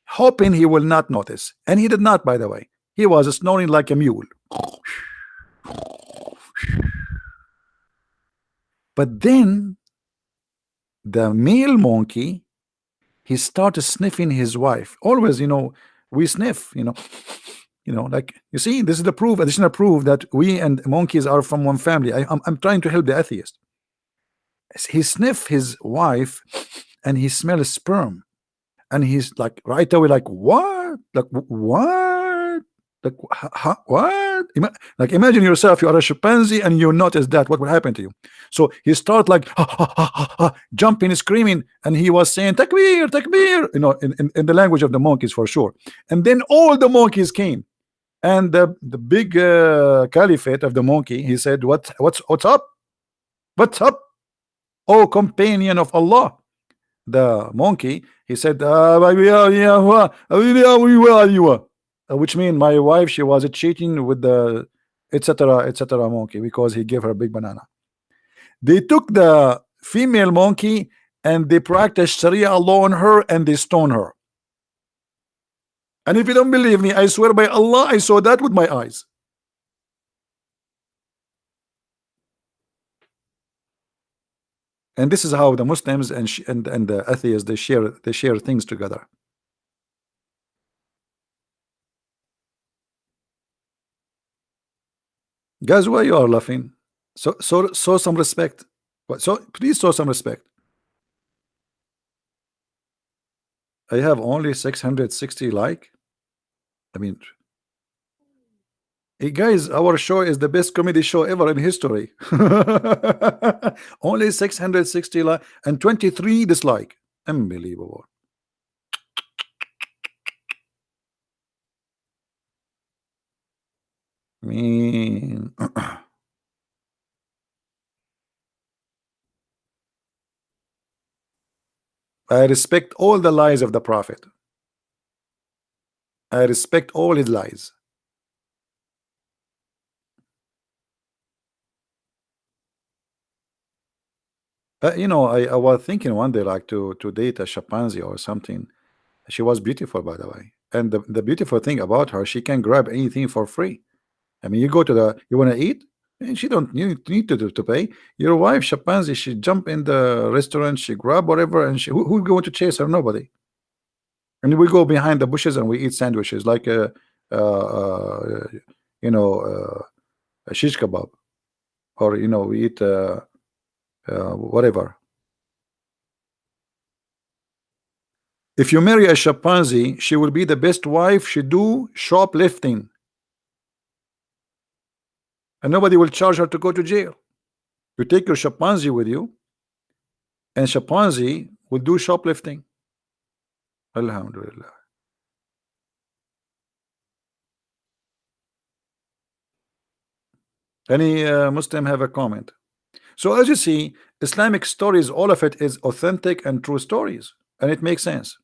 hoping he will not notice. And he did not, by the way. He was snoring like a mule. But then the male monkey, he started sniffing his wife. Always, we sniff, like, you see, this is the proof, additional proof that we and monkeys are from one family. I'm trying to help the atheist. He sniffed his wife and he smelled sperm. And he's like, right away, like, what? Like, what? Like, what? Like, imagine yourself, you are a chimpanzee and you notice that. What will happen to you? So he started like jumping, screaming, and he was saying, takbir, takbir, in the language of the monkeys for sure. And then all the monkeys came. And the big caliphate of the monkey, he said, what's up? What's up, oh companion of Allah? The monkey, he said, which means my wife, she was cheating with the etc. monkey because he gave her a big banana. They took the female monkey and they practiced Sharia law on her and they stoned her. And if you don't believe me, I swear by Allah, I saw that with my eyes. And this is how the Muslims and the atheists they share things together. Guys, why you are laughing? So some respect. So please show some respect. I have only 660 like. I mean, hey guys, our show is the best comedy show ever in history. Only 660 like and 23 dislike. Unbelievable. I mean, I respect all the lies of the Prophet. I respect all his lies. I was thinking one day like to date a chimpanzee or something. She was beautiful, by the way. And the beautiful thing about her, she can grab anything for free. I mean, you go to you want to eat, and she don't need to pay. Your wife, chimpanzee, she jump in the restaurant, she grab whatever, and who's going to chase her? Nobody. And we go behind the bushes and we eat sandwiches like a shish kebab, or we eat whatever. If you marry a chimpanzee, she will be the best wife. She do shoplifting, and nobody will charge her to go to jail. You take your chimpanzee with you, and chimpanzee will do shoplifting. Alhamdulillah. Any Muslim have a comment? So as you see, Islamic stories, all of it is authentic and true stories, and it makes sense.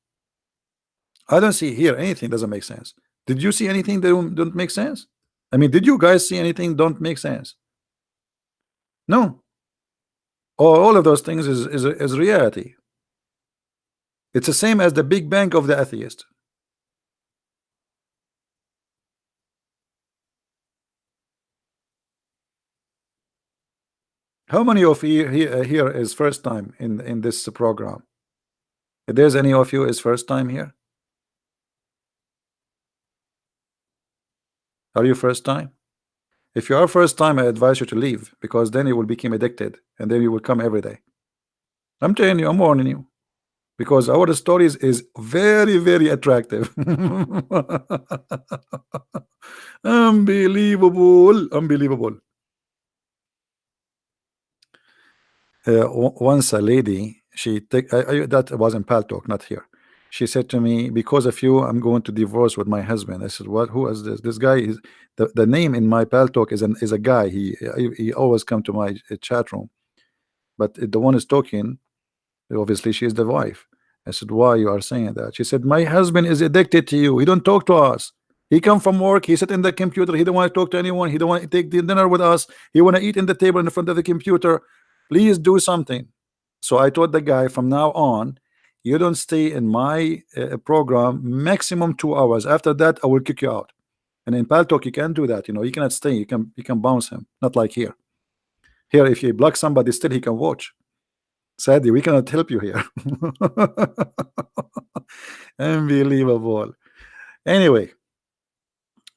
I don't see here anything doesn't make sense. Did you see anything that don't make sense? I mean, did you guys see anything don't make sense? No. All of those things is reality. It's the same as the Big Bang of the atheist. How many of you here is first time in this program? If there's any of you is first time here, are you first time? If you are first time, I advise you to leave, because then you will become addicted and then you will come every day. I'm telling you, I'm warning you, because our stories is very, very attractive. Unbelievable, unbelievable. Once a lady, that was in Pal Talk, not here. She said to me, because of you, I'm going to divorce with my husband. I said, what? Who is this? This guy is the name in my Pal Talk is a guy. He always come to my chat room, but the one is talking. Obviously, she is the wife. I said, why you are saying that? She said, my husband is addicted to you. He don't talk to us. He come from work. He sit in the computer. He don't want to talk to anyone. He don't want to take the dinner with us. He want to eat in the table in front of the computer. Please do something. So I told the guy, from now on, you don't stay in my program maximum 2 hours. After that, I will kick you out. And in Pal Talk, you can't do that. You know, you cannot stay. You can bounce him. Not like here. Here, if you block somebody, still he can watch. Sadly, we cannot help you here. Unbelievable. Anyway,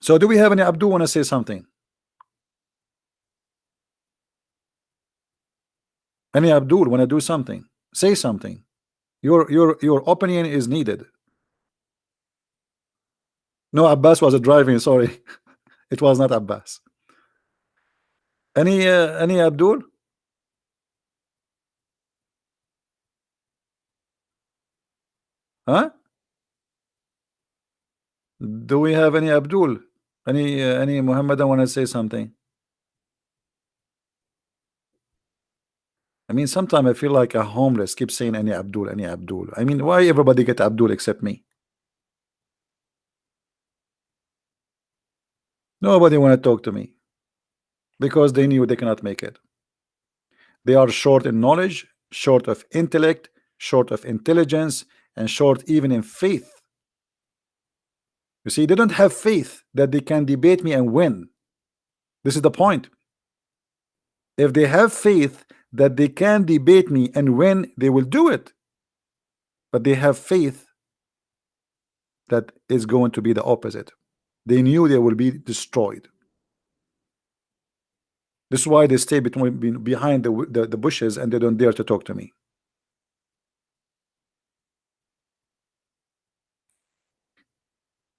so do we have any Abdul want to say something? Any Abdul want to do something? Say something. Your opinion is needed. No, Abbas was driving. Sorry, it was not Abbas. Any Abdul? Huh? Do we have any Abdul? Any Muhammadan want to say something? I mean, sometimes I feel like a homeless keep saying any Abdul, any Abdul. I mean, why everybody get Abdul except me? Nobody want to talk to me because they knew they cannot make it. They are short in knowledge, short of intellect, short of intelligence, and short even in faith. You see, they don't have faith that they can debate me and win. This is the point. If they have faith that they can debate me and win, they will do it. But they have faith that is going to be the opposite. They knew they will be destroyed. This is why they stay behind the bushes and they don't dare to talk to me.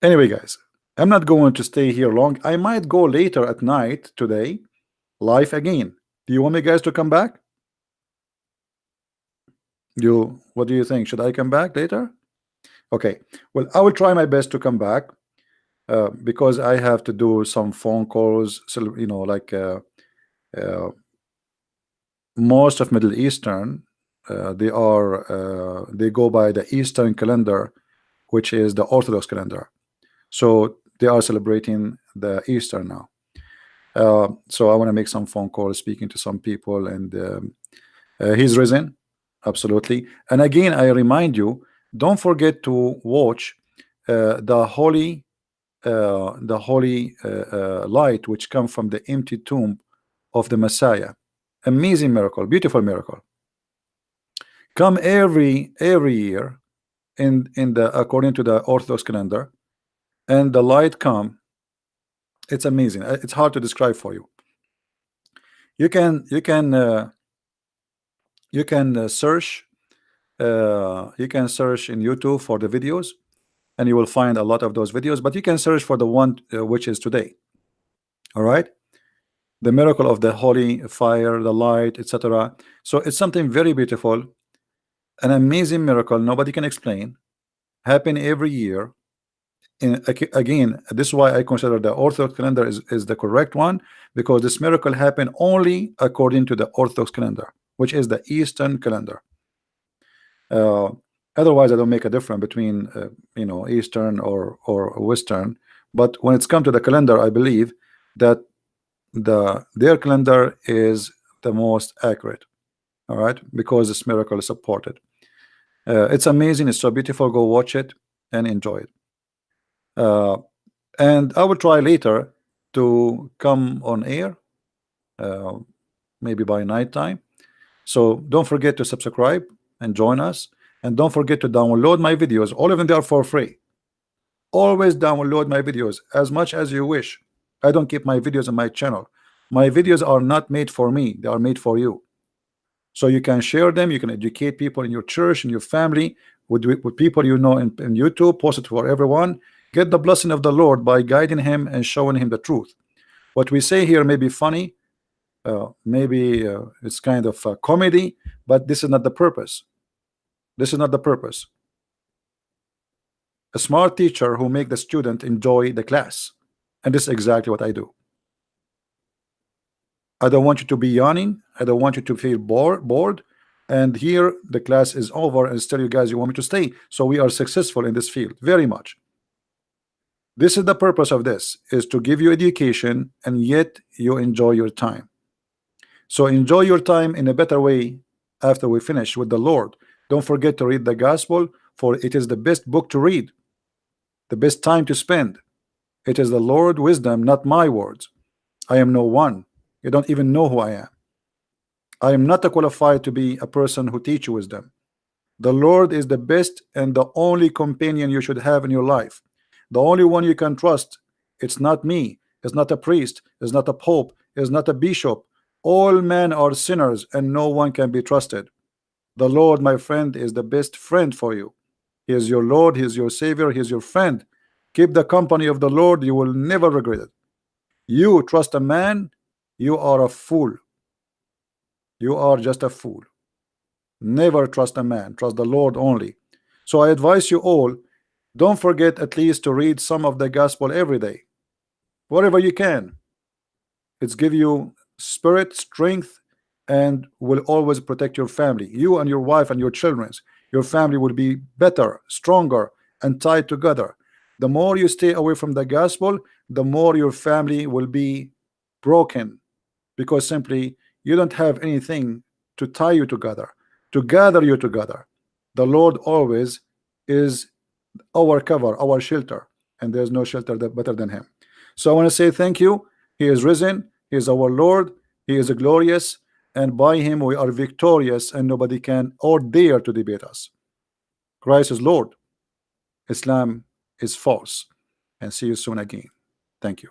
Anyway, guys, I'm not going to stay here long. I might go later at night today, live again. Do you want me guys to come back? What do you think? Should I come back later? Okay. Well, I will try my best to come back because I have to do some phone calls. So, you know, like most of Middle Eastern, they go by the Eastern calendar, which is the Orthodox calendar. So they are celebrating the Easter now. So I want to make some phone calls, speaking to some people, and he's risen, absolutely. And again, I remind you, don't forget to watch the holy light which come from the empty tomb of the Messiah. Amazing miracle, beautiful miracle. Come every year in the according to the Orthodox calendar, and the light come. It's amazing. It's hard to describe for you. You can search in YouTube for the videos, and you will find a lot of those videos. But you can search for the one which is today. All right, the miracle of the holy fire, the light, etc. So it's something very beautiful, an amazing miracle nobody can explain, happen every year. Again, this is why I consider the Orthodox calendar is the correct one, because this miracle happened only according to the Orthodox calendar, which is the Eastern calendar. Otherwise, I don't make a difference between Eastern or Western. But when it's come to the calendar, I believe that their calendar is the most accurate. All right, because this miracle is supported. It's amazing. It's so beautiful. Go watch it and enjoy it. And I will try later to come on air, maybe by night time. So don't forget to subscribe and join us, and don't forget to download my videos. All of them, they are for free. Always download my videos as much as you wish. I don't keep my videos on my channel. My videos are not made for me, they are made for you. So you can share them, you can educate people in your church, in your family, with people you know in YouTube. Post it for everyone. Get the blessing of the Lord by guiding him and showing him the truth. What we say here may be funny, maybe it's kind of a comedy, but this is not the purpose. This is not the purpose. A smart teacher who make the student enjoy the class, and this is exactly what I do. I don't want you to be yawning. I don't want you to feel bored. And here the class is over, and still you guys, you want me to stay. So we are successful in this field very much. This is the purpose of this, is to give you education, and yet you enjoy your time. So enjoy your time in a better way after we finish with the Lord. Don't forget to read the gospel, for it is the best book to read, the best time to spend. It is the Lord wisdom, not my words. I am no one. You don't even know who I am. I am not qualified to be a person who teach you wisdom. The Lord is the best and the only companion you should have in your life. The only one you can trust. It's not me. It's not a priest. It's not a pope. It's not a bishop. All men are sinners, and no one can be trusted. The Lord, my friend, is the best friend for you. He is your Lord. He is your Savior. He is your friend. Keep the company of the Lord. You will never regret it. You trust a man, you are a fool. You are just a fool. Never trust a man. Trust the Lord only. So I advise you all, don't forget at least to read some of the gospel every day, whatever you can. It's give you spirit, strength, and will always protect your family, you and your wife and your children. Your family will be better, stronger, and tied together. The more you stay away from the gospel, the more your family will be broken, because simply you don't have anything to tie you together, to gather you together. The Lord always is our cover, our shelter, and there's no shelter that better than him. So I want to say thank you. He is risen. He is our Lord. He is glorious, and by him we are victorious, and nobody can or dare to debate us. Christ is Lord. Islam is false. And see you soon again. Thank you.